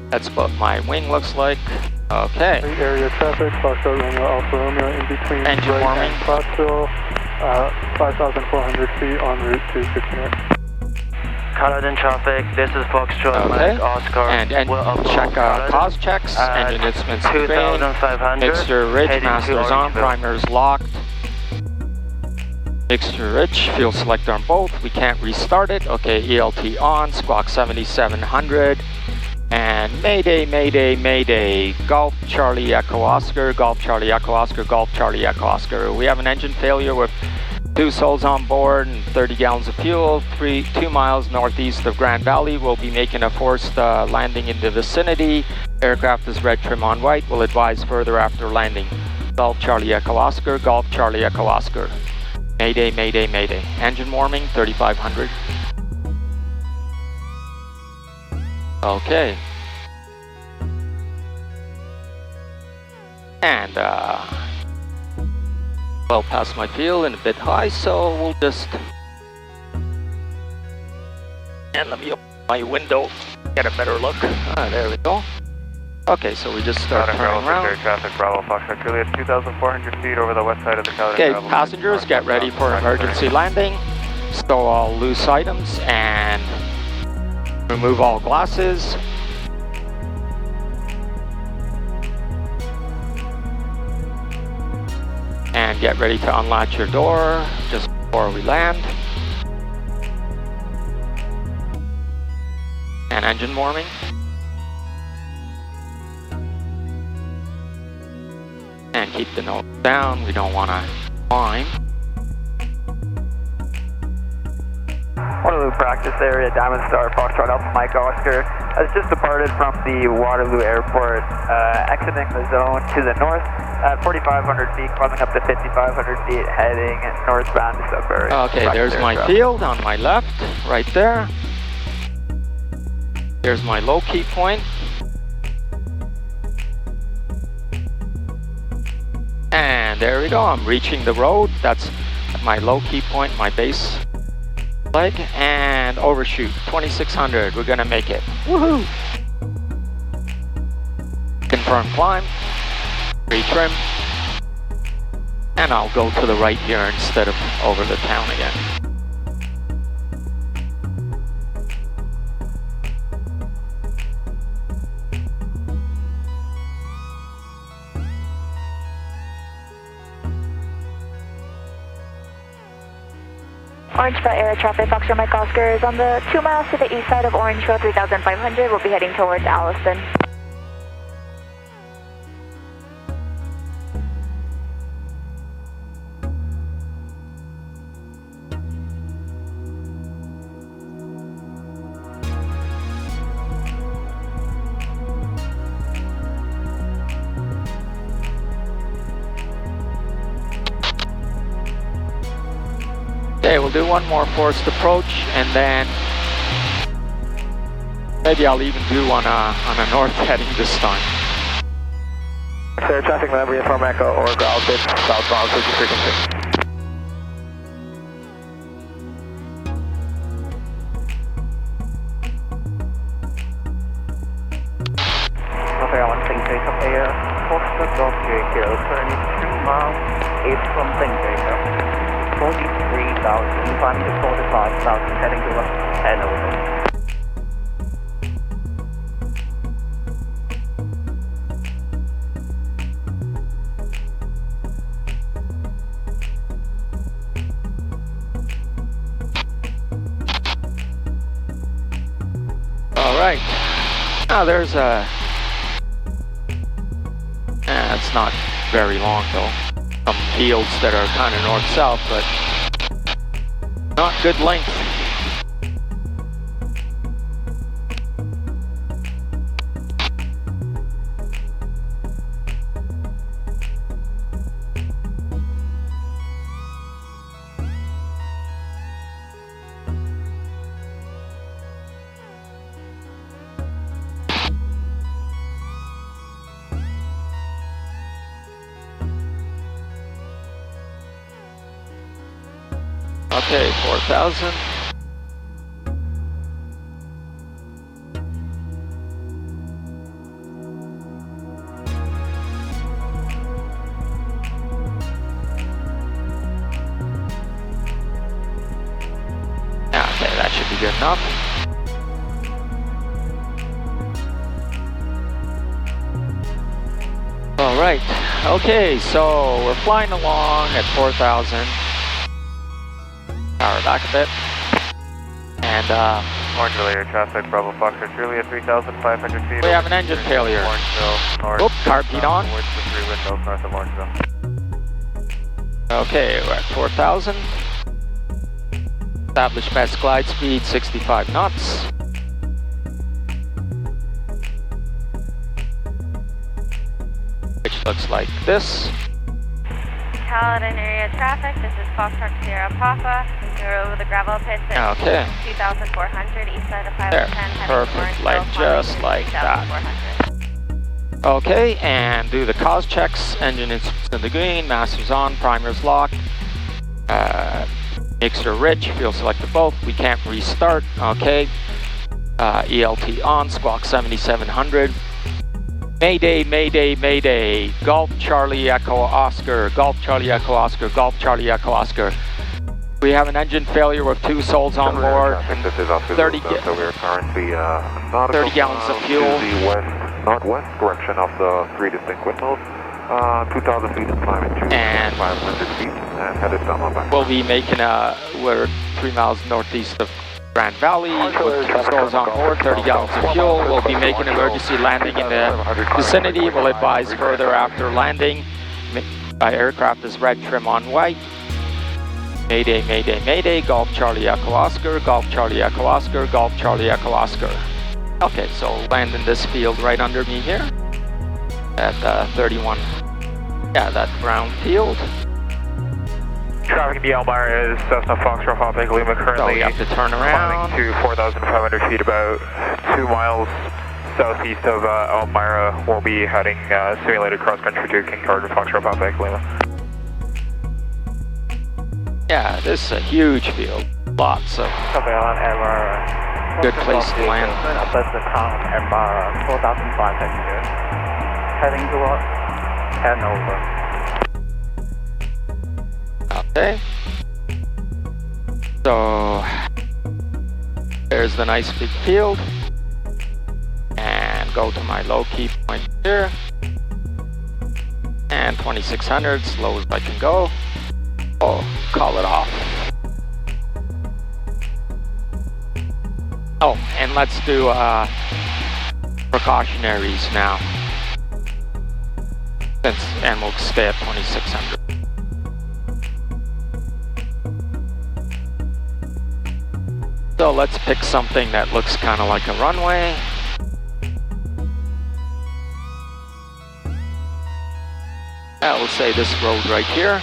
That's what my wing looks like. Okay. Area traffic, Foxtrot Romeo, Alpha Romeo, in between Engine warming. and Pottsville, 5,400 feet en route to 69. Caledon traffic, this is Foxtrot, Okay. Mike Oscar. And check cause checks, engine instruments green, 2,500. mixture rich, heading to masters on, Orangeville. primers locked. Mixture rich, fuel selector on both, we can't restart it. Okay, ELT on, squawk 7700. And Mayday, Mayday, Mayday, Golf Charlie Echo Oscar, Golf Charlie Echo Oscar, Golf Charlie Echo Oscar. We have an engine failure with 2 souls on board and 30 gallons of fuel, 2 miles northeast of Grand Valley. We'll be making a forced landing in the vicinity. Aircraft is red trim on white. We'll advise further after landing. Golf Charlie Echo Oscar, Golf Charlie Echo Oscar. Mayday, Mayday, Mayday. Engine warming, 3500. Okay. And well past my field and a bit high, so we'll just, and let me open my window, get a better look. There we go. Okay, so we just start turning around. Traffic, Bravo, Foxtrot, Juliet, 2,400 feet over the west side of the Caledon. Okay, Travel. passengers, get ready for emergency landing. Stow all loose items and remove all glasses. And get ready to unlatch your door just before we land. And engine warming. And keep the nose down, we don't want to climb. Waterloo practice area, Diamond Star, Foxtrot Alpha Mike Oscar has just departed from the Waterloo Airport, exiting the zone to the north at 4,500 feet, climbing up to 5,500 feet, heading northbound to Sudbury. Okay, there's my field on my left, right there. Here's my low key point. And there we go, I'm reaching the road. That's my low key point, my base leg, and overshoot, 2,600, we're gonna make it. Woohoo! Confirm climb, retrim, and I'll go to the right here instead of over the town again. Orangeville area traffic, Foxtrot Mike Oscar is on the 2 miles to the east side of Orangeville, 3,500. We'll be heading towards Alliston. Okay, we'll do one more forced approach, and then maybe I'll even do on a north heading this time. Clear traffic, November Uniform Echo or ground 6, southbound, switching frequency. Okay, I want to take up air, Foxtrot Golf J-Kilo, turning 3 miles, 8 from Jacob. 43,000, climbing to 45,000, heading to Hanover. All right, now there's a, it's not very long though. Some fields that are kind of north-south, but not good length. Okay, 4,000. Okay, that should be good enough. Alright, okay, so we're flying along at 4,000. Power back a bit. And Orangeville area traffic, Bravo Foxtrot Juliet, 3,500 feet. we have an engine failure. Orangeville, north. Oop, carpet on. Towards the 3 windmills north of Orangeville. Okay, we're at 4,000. Established best glide speed, 65 knots. Which looks like this. Paladin area traffic, this is Foxtrot Sierra Papa. You're over the gravel pits at Okay. 2,400, east side of There, 510, perfect, like just like that. Okay, and do the cause checks. Engine is in the green, master's on, primer's locked. Mixture rich, fuel selector both. We can't restart, okay. ELT on, squawk 7700. Mayday, mayday, mayday. Golf Charlie Echo Oscar, Golf Charlie Echo Oscar, Golf Charlie Echo Oscar. We have an engine failure with 2 souls on board. This is Oscar 30 so we're currently 30 gallons of fuel. To the west-northwest direction of the 3 distinct windmills. 2,000 feet and climbing to And 500 feet and headed down on back. We'll be making we're 3 miles northeast of Grand Valley with 2 souls on board, 30 gallons of fuel. We'll be making emergency landing in the vicinity. We'll advise further after landing. Aircraft is red, trim on white. Mayday, mayday, mayday. Golf Charlie Echo Oscar, Golf Charlie Echo Oscar, Golf Charlie Echo Oscar. Okay, so land in this field right under me here at 31. Yeah, that brown field. Traffic in the Elmira is Cessna Foxtrot Papa Lima, So currently we have to turn around. climbing to 4,500 feet, about 2 miles southeast of Elmira. We'll be heading simulated cross country to King Carter Foxtrot Papa Lima. Yeah, this is a huge field. Lots of good place to land. Above the town of Elmira, 4,500. Heading towards Hanover. Okay. So there's the nice big field. And go to my low key point here. And 2600, slow as I can go. Oh, call it off. Oh, and let's do precautionaries now. And we'll stay at 2600. So let's pick something that looks kind of like a runway. We'll say this road right here.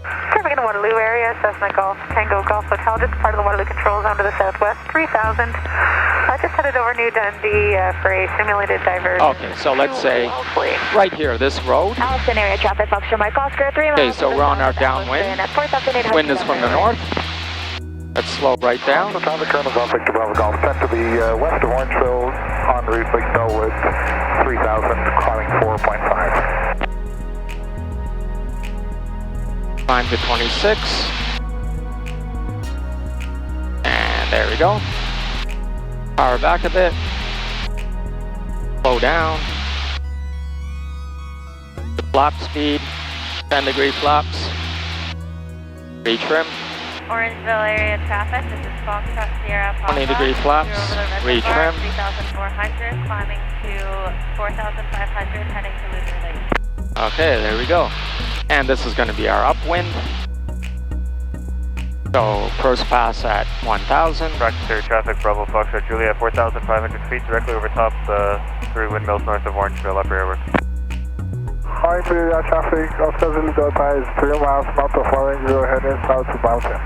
Traffic in the Waterloo area, Cessna Golf Tango Golf Hotel, just part of the Waterloo Control Zone to the southwest, 3,000. I just headed over New Dundee for a simulated diversion. Okay, so let's say right here, this road. Allison area traffic, Foxtrot Mike Oscar, 3 miles. Okay, so we're on our downwind. Wind is from the north. Let's slow right down. Traffic current is off Victor Bravo Golf 10 to the west of Orangeville, en route Lake Norwood, 3,000, climbing 4.5. Climb to 26. And there we go. Power back a bit. Slow down. The flap speed, 10-degree flaps. Retrim. Orangeville area traffic, this is Foxtrot Sierra Papa. 20-degree flaps. Retrim. 3,400, climbing to 4,500, heading to Loser Lake. Okay, there we go. And this is going to be our upwind. So first pass at 1,000. Precautionary traffic, Bravo Foxtrot Juliet, 4,500 feet, directly over top the 3 windmills north of Orangeville, upper airwork. Hi, Juliet traffic, Oscar Zulu Delta is 3 miles north of Orangeville, heading south to Brampton.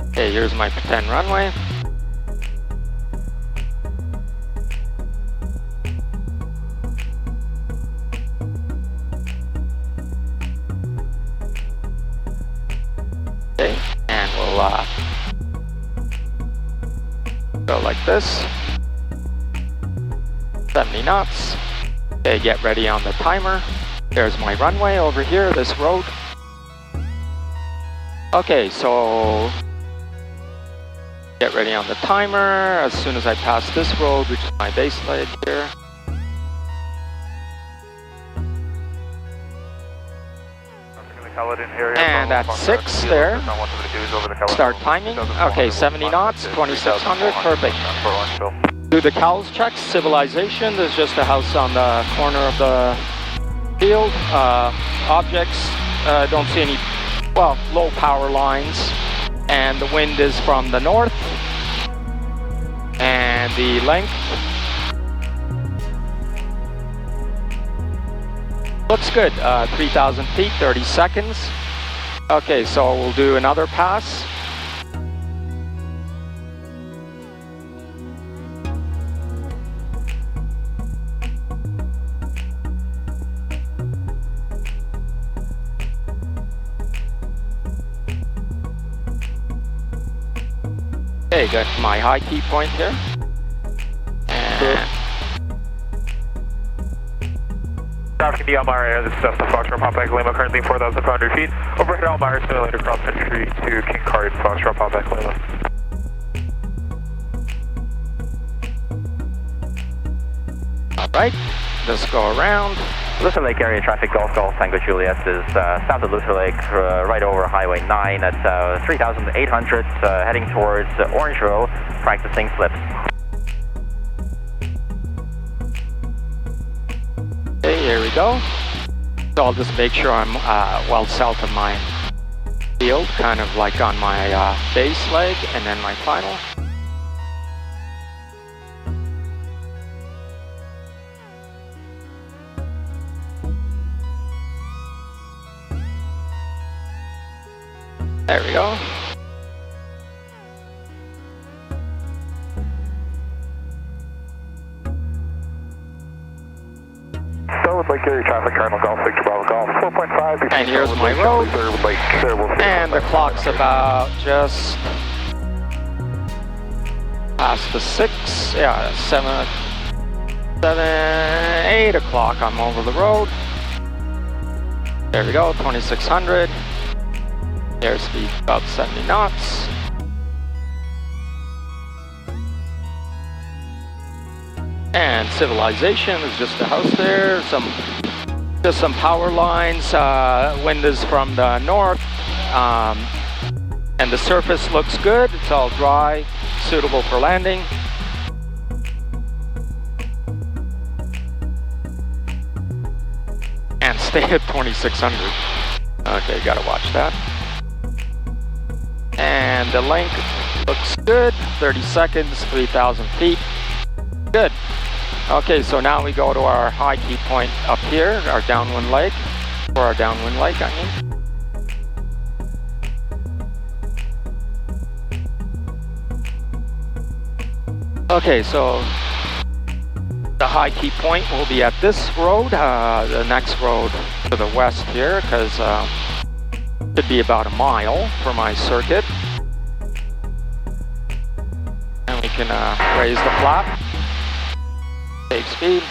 Okay, here's my pretend runway. Okay, and we'll go like this. 70 knots. Okay, get ready on the timer. There's my runway over here, this road. Okay, so get ready on the timer as soon as I pass this road, which is my base ledge here. Caledon area. And at 6 there. Start timing. Okay, 70 knots, 2600, perfect. Do the cows checks, civilization. There's just a house on the corner of the field. Objects, don't see any, well, low power lines. And the wind is from the north. And the length looks good, 3,000 feet, 30 seconds. Okay, so we'll do another pass. Okay, got my high key point here. And traffic in the Elmira area, this is Cessna Foxtrot Pop Lima, currently 4,500 feet. Overhead Elmira, simulator cross entry to King Card, Foxtrot Pop Lima. Alright, let's go around. Luther Lake area traffic, Golf Tango Juliet is south of Luther Lake, right over Highway 9 at 3,800, heading towards Orangeville, practicing flips. Okay, here we go. So I'll just make sure I'm well south of my field, kind of like on my base leg, and then my final. There we go. Start with Lake area traffic, Cardinal Golf, Victor Bravo Golf, 4.5. And here's my road. And the clock's about just past the 6, yeah, 8 o'clock. I'm over the road. There we go, 2,600. Airspeed about 70 knots. And civilization is just a house there. Just some power lines. Wind is from the north. And the surface looks good. It's all dry, suitable for landing. And stay at 2,600. Okay, gotta watch that. And the length looks good, 30 seconds, 3,000 feet. Good. Okay, so now we go to our high key point up here, our downwind leg, or our downwind leg, I mean. Okay, so the high key point will be at this road, the next road to the west here, because should be about a mile for my circuit. And we can raise the flap, take speed,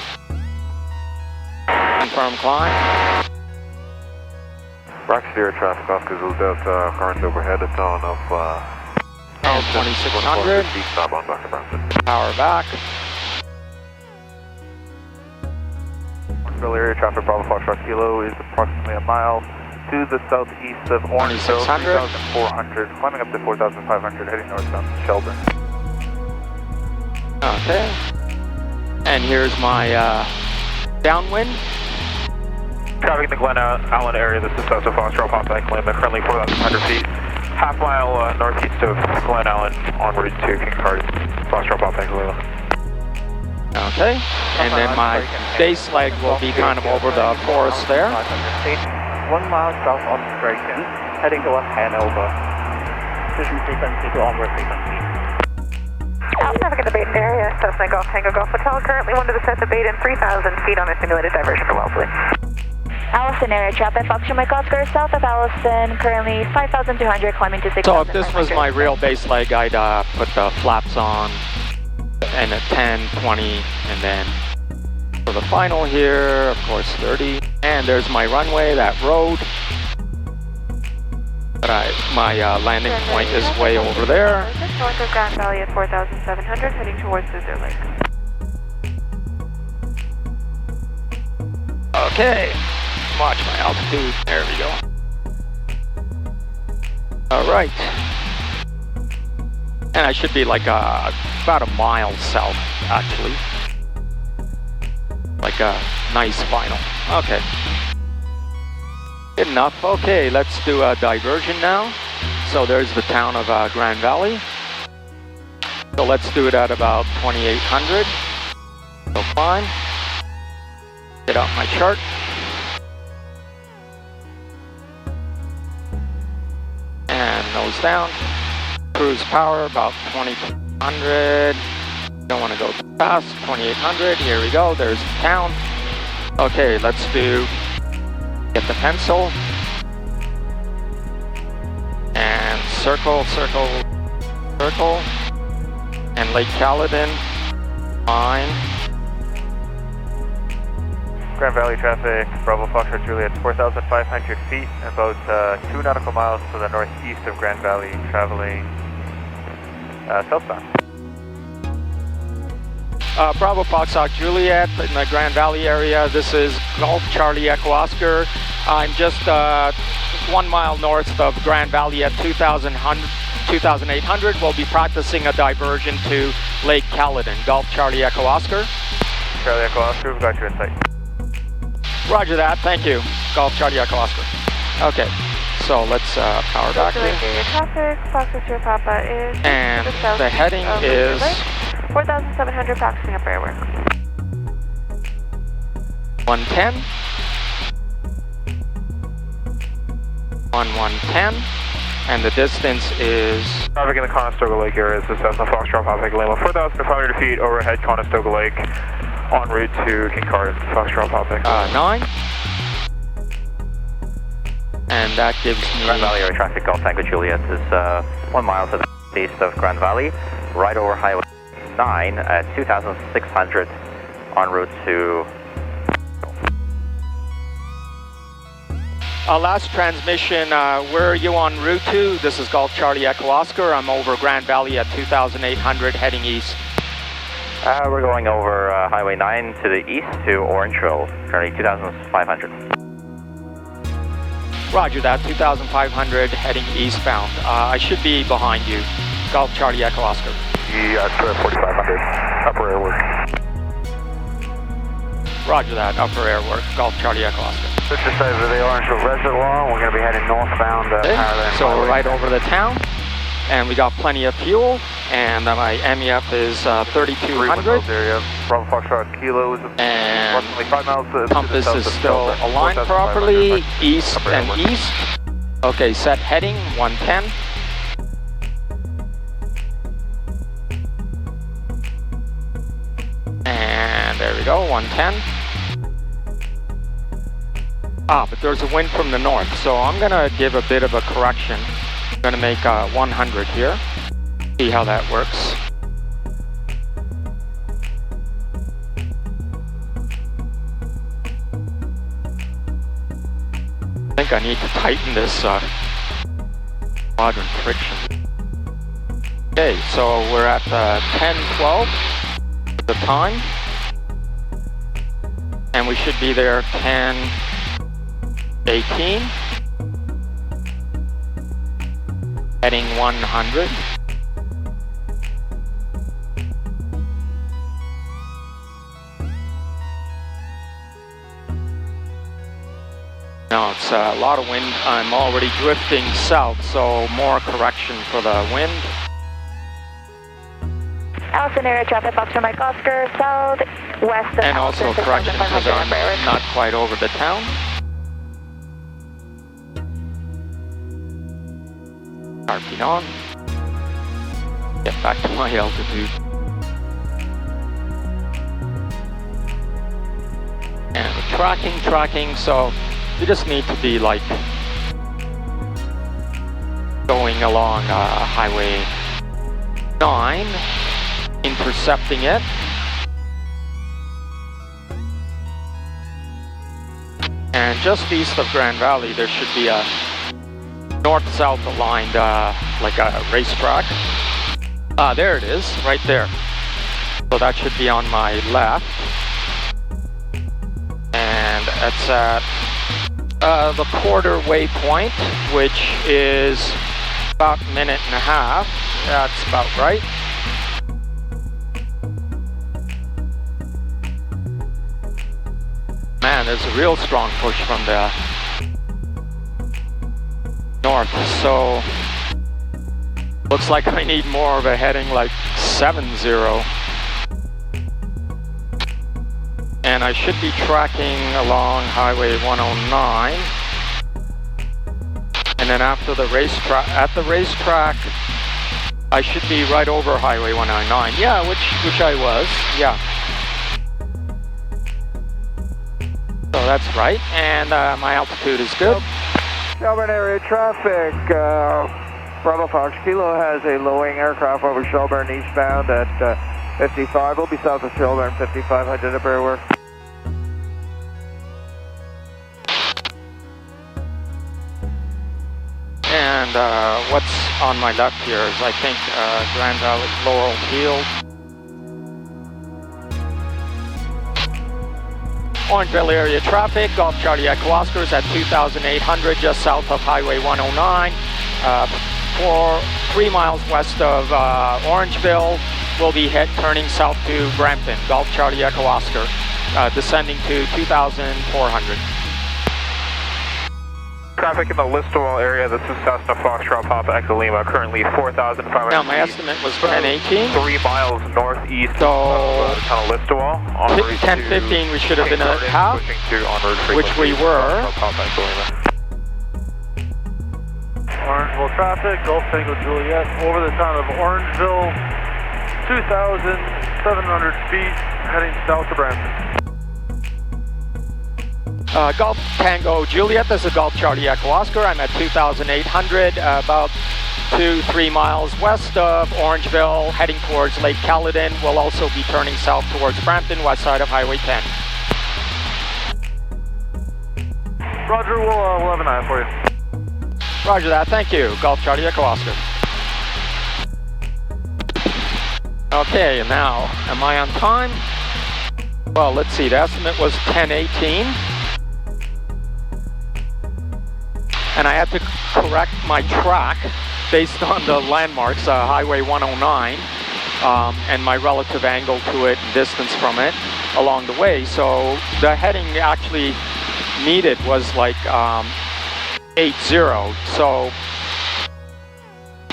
confirm climb. Brampton area traffic, Oscar Zulu Delta, current overhead at dawn of 2,600. Southbound back to Brampton. Power back. Orangeville area traffic, Bravo Foxtrot Kilo is approximately a mile to the southeast of Orangeville, 3,400, climbing up to 4,500, heading northbound to Shelburne. Okay. And here's my downwind. Traffic in the Glen Allen area, this is Cessna Foxtrot Pop Lima, currently 4,100 feet. Half mile northeast of Glen Allen, en route to King Card, Foxtrot Pop Lima. Okay. And then my base leg will be kind of over the forest there. 1 mile south on Brampton, heading towards Hanover. Position frequency to onward frequency. Traffic in the Baden area, Cessna Golf Tango Golf Hotel, currently 1 to the south of Baden, 3,000 feet on a simulated diversion for Wellesley. Allison area traffic, Foxtrot Mike Oscar, south of Allison, currently 5,200, climbing to 6,000. So if this was my real base leg, I'd put the flaps on and at 10, 20, and then for the final here, of course, 30. And there's my runway, that road. But my landing point is way over there. North of Grand Valley at 4,700, heading towards Luther Lake. Okay, watch my altitude. There we go. All right. And I should be like about a mile south, actually. Like a nice final. Okay. Good enough. Okay, let's do a diversion now. So there's the town of Grand Valley. So let's do it at about 2800. So fine. Get out my chart. And nose down. Cruise power about 2200. Don't want to go too fast. 2800. Here we go. There's the town. Okay, let's do. Get the pencil. And circle, circle, circle. And Lake Caledon. Fine. Grand Valley traffic, Bravo Foxtrot Juliet, 4,500 feet, about 2 nautical miles to the northeast of Grand Valley, traveling southbound. Bravo Foxtrot Juliet in the Grand Valley area. This is Golf Charlie Echo Oscar. I'm just 1 mile north of Grand Valley at 2,800. We'll be practicing a diversion to Lake Caledon. Golf Charlie Echo Oscar. Charlie Echo Oscar, we've got you in sight. Roger that, thank you. Golf Charlie Echo Oscar. Okay, so let's power back here. Traffic, Foxtrot Papa is and the heading is 4,700, practicing up airwork. 110. 110. And the distance is... Traffic in the Conestoga Lake area is the Cessna Foxtrot Papa Lima, 4,500 feet overhead Conestoga Lake, en route to Kincardine, Foxtrot Papa. 9. And that gives me... Grand Valley area traffic, Golf Tango Juliet is 1 mile to the east of Grand Valley, right over Highway 9 at 2,600, en route to... last transmission, where are you en route to? This is Golf Charlie Echo Oscar. I'm over Grand Valley at 2,800 heading east. We're going over Highway 9 to the east to Orange Road, currently 2,500. Roger that, 2,500 heading eastbound. I should be behind you. Golf Charlie Echo Oscar. Yeah, 4,500, upper airwork. Roger that, upper airwork. Golf Charlie Echo Oscar. This is over the Orange Road Reservoir. We're going to be heading northbound. So we're right over the town. And we got plenty of fuel, and my MEF is 3,200. Area, Bravo Foxtrot Kilo is and approximately 5 miles to compass the is still aligned properly, east and east. Okay, set heading, 110. And there we go, 110. But there's a wind from the north, so I'm gonna give a bit of a correction. I'm gonna make 100 here. See how that works. I think I need to tighten this quadrant friction. Okay, so we're at 10:12 the time, and we should be there 10:18. Heading 100. No, it's a lot of wind. I'm already drifting south, so more correction for the wind. Allison area traffic, Foxtrot Mike Oscar, south, west of and also correction because I'm not quite over the town. Harping on. Get back to my altitude. And tracking, so you just need to be like going along Highway 9, intercepting it. And just east of Grand Valley, there should be a north-south aligned, like a racetrack. There it is, right there. So that should be on my left. And it's at the quarter waypoint, which is About a minute and a half. That's about right. Man, there's a real strong push from the north, so looks like I need more of a heading like 7-0. And I should be tracking along Highway 109. And then after the racetrack, at the racetrack, I should be right over Highway 109. Yeah, which I was, yeah. So that's right, and my altitude is good. Shelburne area traffic, Bravo Fox Kilo has a low-wing aircraft over Shelburne eastbound at 55. We'll be south of Shelburne, 5500 at bear work. And what's on my left here is, I think, Grand Valley Laurel Field. Orangeville area traffic, Golf Charlie Echo Oscar is at 2,800 just south of Highway 109. 3 miles west of Orangeville, we'll be turning south to Brampton. Golf Charlie Echo Oscar, descending to 2,400. Traffic in the Listowel area, this is Cessna Foxtrot Papa Echo Lima, currently 4,500 Now my estimate was 1018. 3 miles northeast So, of the town of Listowel. 1015 we should have been at half, which we were. Orangeville traffic, Golf Tango Juliet, over the town of Orangeville, 2,700 feet, heading south to Brampton. Golf Tango Juliet, this is Golf Charlie Echo Oscar. I'm at 2,800, about 2-3 miles west of Orangeville, heading towards Lake Caledon. We'll also be turning south towards Brampton, west side of Highway 10. Roger, we'll have an eye for you. Roger that, thank you. Golf Charlie Echo Oscar. Okay, now, am I on time? Well, let's see, the estimate was 1018. And I had to correct my track based on the landmarks, Highway 109, and my relative angle to it and distance from it along the way. So the heading actually needed was like 80, so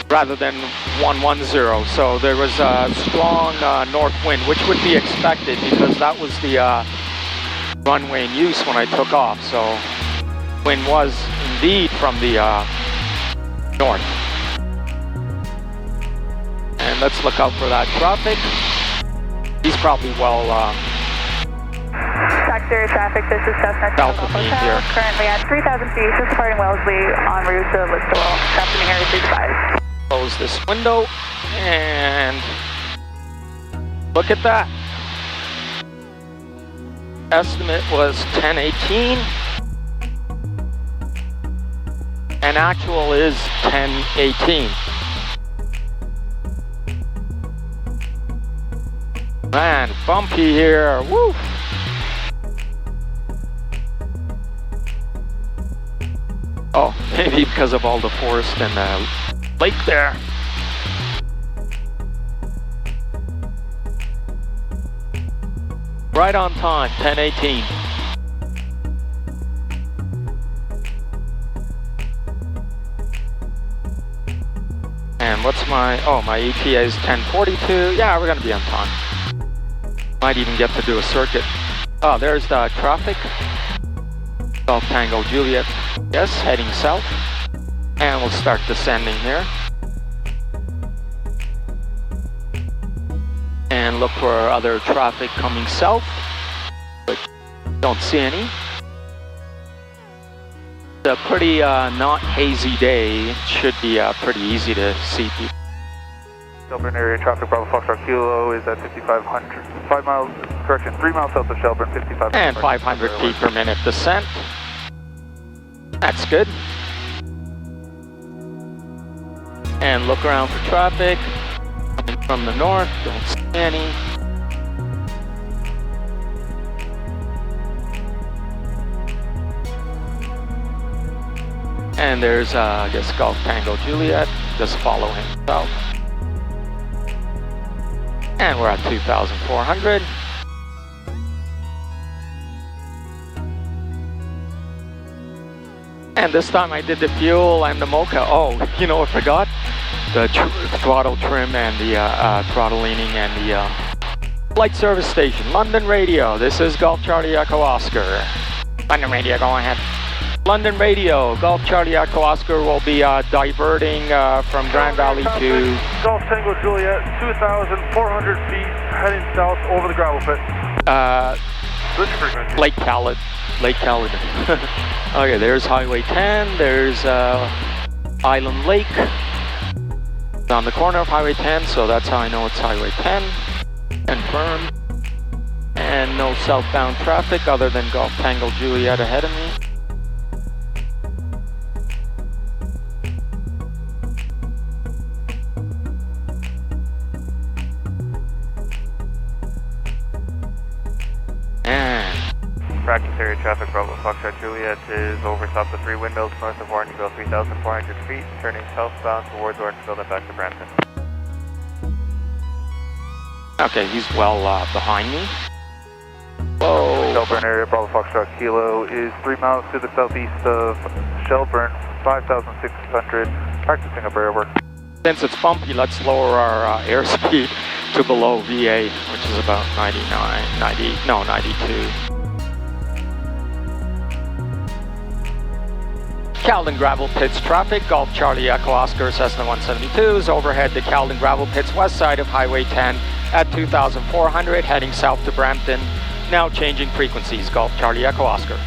rather than 110. So there was a strong north wind, which would be expected because that was the runway in use when I took off. So wind was indeed from the north. And let's look out for that traffic. He's probably well Sector traffic, this is Cessna south of me here. Currently at 3,000 feet, just departing Wellesley en route to Listowel, happening area 35. Close this window and look at that. Estimate was 1018. And actual is 1018. Man, bumpy here, woo! Oh, maybe because of all the forest and the lake there. Right on time, 1018. And what's my ETA is 1042. Yeah, we're gonna be on time. Might even get to do a circuit. Oh, there's the traffic. Golf Tango Juliet, yes, heading south. And we'll start descending here. And look for other traffic coming south, but don't see any. It's a pretty not hazy day. It should be pretty easy to see people. Shelburne area traffic, Bravo Foxtrot Kilo is at 5,500, 5 miles, correction, 3 miles south of Shelburne, 5,500. And 500 feet per minute descent. That's good. And look around for traffic. Coming from the north, don't see any. And there's, I guess, Golf Tango Juliet. Just follow him south. And we're at 2,400. And this time I did the fuel and the mocha. Oh, you know, I forgot the throttle trim and the throttle leaning and the flight service station. London Radio, this is Golf Charlie Echo Oscar. London Radio, go ahead. London Radio, Golf Charlie Echo Oscar will be diverting from Grand Valley to... Golf Tango Juliet, 2,400 feet, heading south over the gravel pit. Lake Caledon. Lake Caledon. Okay, there's Highway 10, there's Island Lake. It's on the corner of Highway 10, so that's how I know it's Highway 10. Confirmed. And no southbound traffic other than Golf Tango Juliet ahead of me. Precautionary traffic, Bravo Foxtrot Juliet is over south of 3 windmills north of Orangeville, 3,400 feet, turning southbound towards Orangeville and back to Brampton. Okay, he's well behind me. Whoa. Shelburne area, Bravo Foxtrot Kilo is 3 miles to the southeast of Shelburne, 5,600, practicing up air work. Since it's bumpy, let's lower our airspeed to below VA, which is about 92. Caledon Gravel Pits traffic, Golf Charlie Echo Oscar Cessna 172 is overhead the Caledon Gravel Pits west side of Highway 10 at 2,400, heading south to Brampton. Now changing frequencies, Golf Charlie Echo Oscar.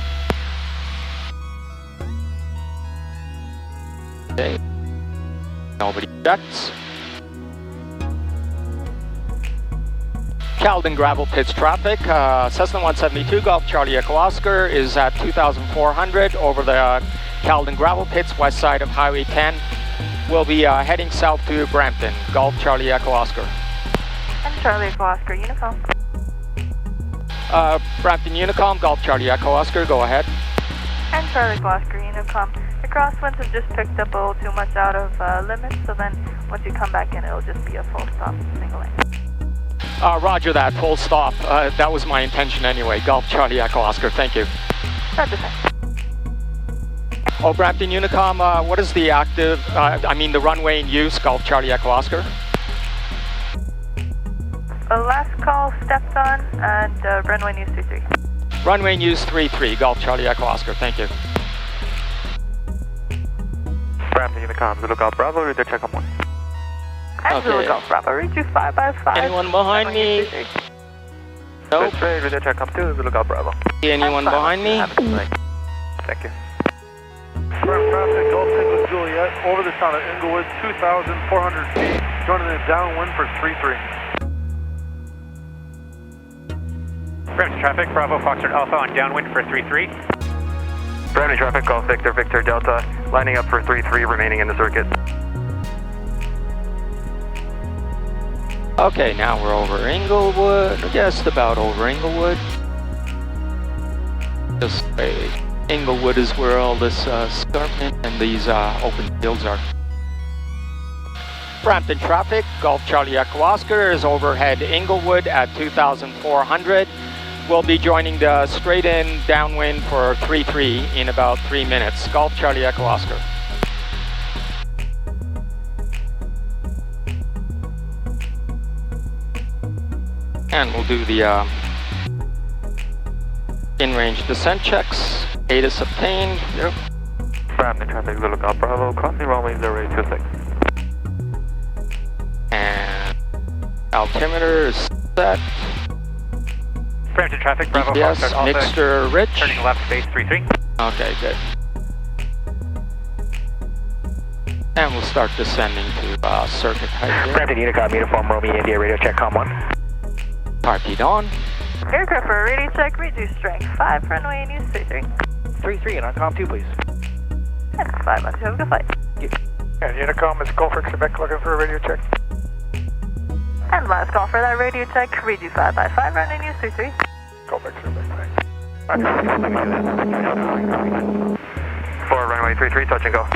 Okay. Nobody checks. Caledon Gravel Pits traffic, Cessna 172 Golf Charlie Echo Oscar is at 2,400 over the Caledon Gravel Pits west side of Highway 10. We'll be heading south to Brampton. Golf Charlie Echo Oscar. And Charlie Echo Oscar, Unicom. Brampton Unicom, Golf Charlie Echo Oscar, go ahead. And Charlie Echo Oscar, Unicom. The crosswinds have just picked up a little too much out of limits, so then once you come back in, it'll just be a full stop, single lane. Roger that, full stop. That was my intention anyway. Golf Charlie Echo Oscar, thank you. Roger, sir. Oh, Brampton Unicom, what is the active, the runway in use, Golf Charlie Echo Oscar? Last call stepped on, and runway news 33. Runway news 33, Golf Charlie Echo Oscar, thank you. Brampton Unicom, Zulu Golf Bravo, read their check on 1. And Zulu Golf Bravo, read you 5x5. Anyone behind me? Nope. Read their check on 2, Zulu Golf Bravo. Anyone behind me? Thank you. Traffic, Golf Tango Juliet, over the town of Inglewood, 2,400 feet, joining the downwind for 3-3. Brampton traffic, Bravo Foxtrot Alpha on downwind for 3-3. Brampton traffic, Golf Victor, Victor Delta, lining up for 3-3, remaining in the circuit. Okay, now we're over Inglewood, just about over Inglewood. Just Inglewood is where all this escarpment and these open fields are. Brampton traffic, Golf Charlie Echo Oscar is overhead Inglewood at 2,400. We'll be joining the straight in downwind for 3-3 in about 3 minutes. Golf Charlie Echo Oscar. And we'll do the in-range descent checks. ATIS obtained. Yep. Brampton traffic, Zulu Golf Bravo, crossing runway 026. And altimeter is set. Brampton traffic, Bravo GPS Foxtrot Alpha, mixture rich. turning left base 3-3. Okay, good. And we'll start descending to circuit height here. Brampton Unicom, uniform Romeo India, radio check, com 1. RP on. Aircraft for radio check, reduce strength 5, runway news 33. 3-3 and on com 2, please. And 5 months, have a good flight. And Unicom, it's Gopher Quebec looking for a radio check. And last call for that radio check, read you 5x5, runway news 33. Gopher Quebec, thanks. for runway 33, touch and go.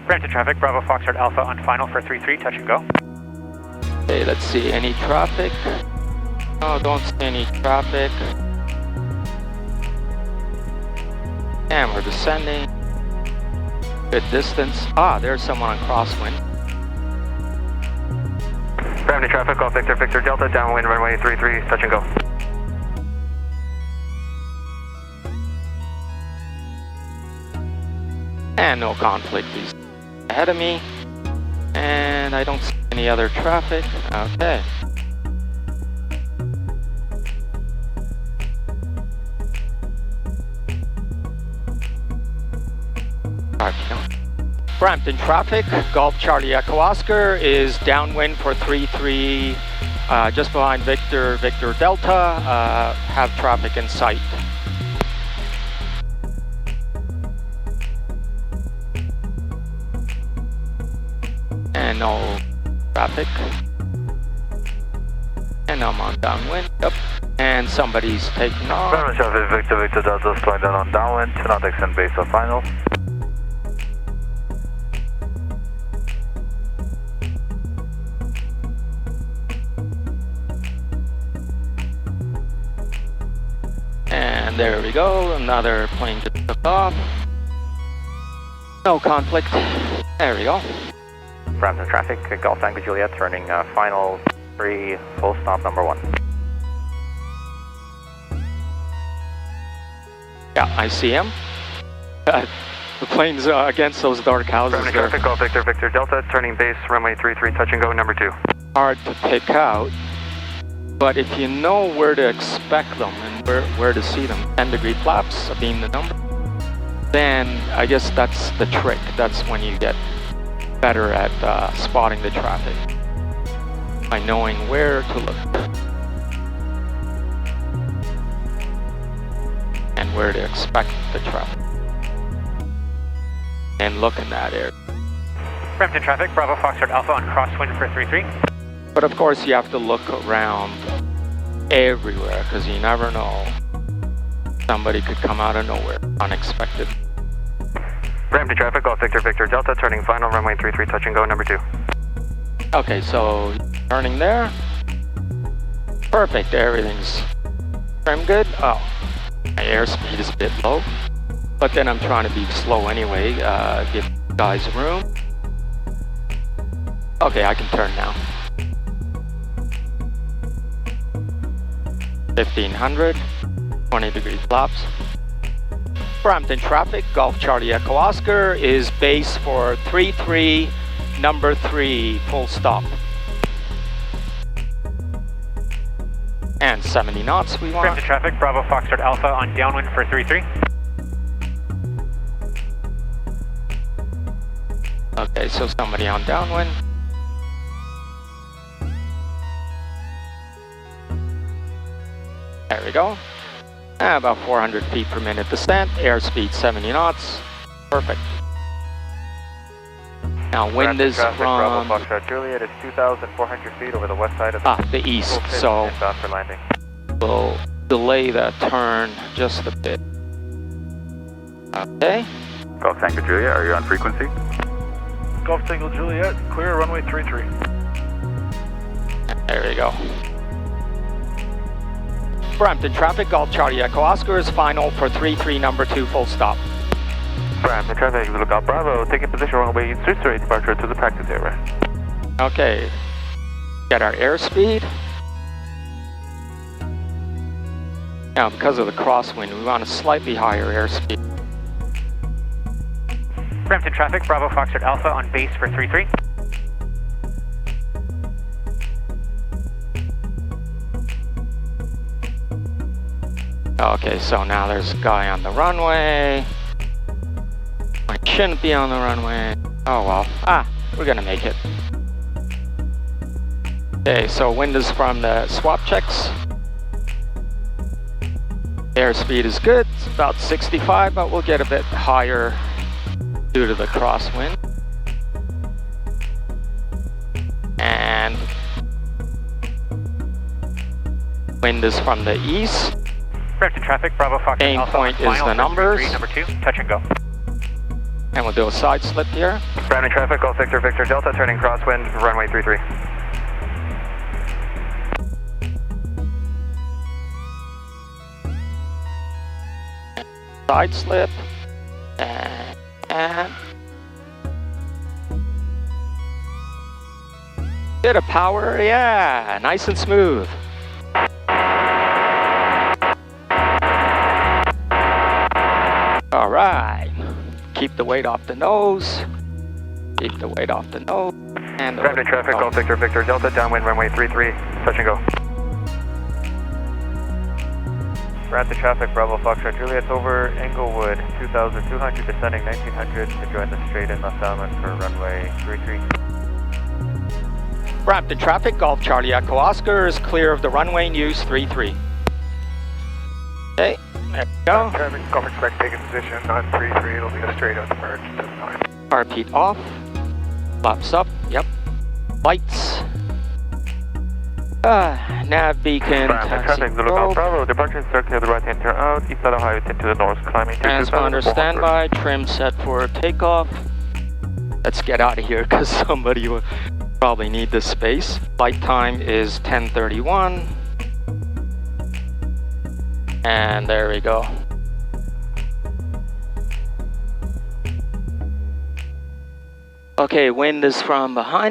Brampton traffic, Bravo Foxtrot Alpha on final for 33, touch and go. Okay, let's see, any traffic? No, don't see any traffic. And we're descending. Good distance. Ah, there's someone on crosswind. Brampton traffic, Golf Victor, Victor Delta, downwind runway 33, touch and go. And no conflict. He's ahead of me. And I don't see any other traffic. Okay. Brampton traffic, Golf Charlie Echo Oscar is downwind for 33, just behind Victor, Victor Delta, have traffic in sight. And no traffic. And I'm on downwind, yep. And somebody's taking off. Brampton traffic, Victor, Victor Delta, slowing down on downwind, 2 knot extend base of final. And there we go, another plane just took off. No conflict. There we go. Brampton traffic, Golf Tango Juliet, turning final 3, full stop number 1. Yeah, I see him. The plane's against those dark houses Brampton there. traffic, Golf Victor, Victor Delta, turning base, runway 33, touch and go, number 2. Hard to pick out, but if you know where to expect them and where to see them, 10-degree flaps being the number, then I guess that's the trick. That's when you get better at spotting the traffic, by knowing where to look and where to expect the traffic and look in that area. Brampton traffic, Bravo Foxtrot Alpha on crosswind for 33. But of course you have to look around everywhere, because you never know. Somebody could come out of nowhere, unexpected. Brampton traffic, Golf Victor, Victor Delta, turning final, runway 33, touch and go, number 2. Okay, so turning there. Perfect, everything's trim good. Oh, my airspeed is a bit low, but then I'm trying to be slow anyway, give guys room. Okay, I can turn now. 1500, 20-degree flaps. Brampton traffic, Golf Charlie Echo Oscar is base for 33, number 3, full stop. And 70 knots we want. Brampton traffic, Bravo Foxtrot Alpha on downwind for 33. Okay, so somebody on downwind. There we go. About 400 feet per minute descent, airspeed 70 knots. Perfect. Now wind is traffic, from Bravo Foxtrot Juliet is 2,400 feet over the west side of the east, so inbound for landing. we'll delay the turn just a bit. Okay. Golf Tango Juliet, are you on frequency? Golf Tango Juliet, clear runway 33. There we go. Brampton traffic, Golf Charlie Echo Oscar is final for 33, number 2, full stop. Brampton traffic, lookout Bravo, taking position runway 33, departure to the practice area. Okay. Get our airspeed. Now, because of the crosswind, we want a slightly higher airspeed. Brampton traffic, Bravo Foxtrot Alpha on base for 33. Okay, so now there's a guy on the runway. I shouldn't be on the runway. Oh well. Ah, we're gonna make it. Okay, so wind is from the swap checks. Airspeed is good. It's about 65, but we'll get a bit higher due to the crosswind. and wind is from the east. Brampton traffic, Bravo Fox Aim Alpha point on is final the for numbers. 33, number 2, touch and go. And we'll do a side slip here. Brampton traffic, Golf Victor, Victor Delta, turning crosswind, runway 33. Side slip. And bit of power, yeah, nice and smooth. All right, keep the weight off the nose. Keep the weight off the nose. And Brampton traffic, Golf Victor, Victor Delta, downwind runway 33, touch and go. Brampton traffic, Bravo Foxtrot Juliet over Englewood, 2,200, descending 1900 to join the straight in Northumberland for runway 33. Brampton traffic, Golf Charlie Echo Oscar is clear of the runway, news 33. Okay, there we go. Traffic, Golf expect taking position on 33, it'll be a straight out to merge, 79. Repeat off, flaps up, yep. Lights. Nav beacon, traffic, Zulu Golf Bravo, departure circle the right hand turn out, east side of highway 10 to the north, climbing to transponder standby, trim set for takeoff. Let's get out of here because somebody will probably need this space. Flight time is 10:31. And there we go. Okay, wind is from behind.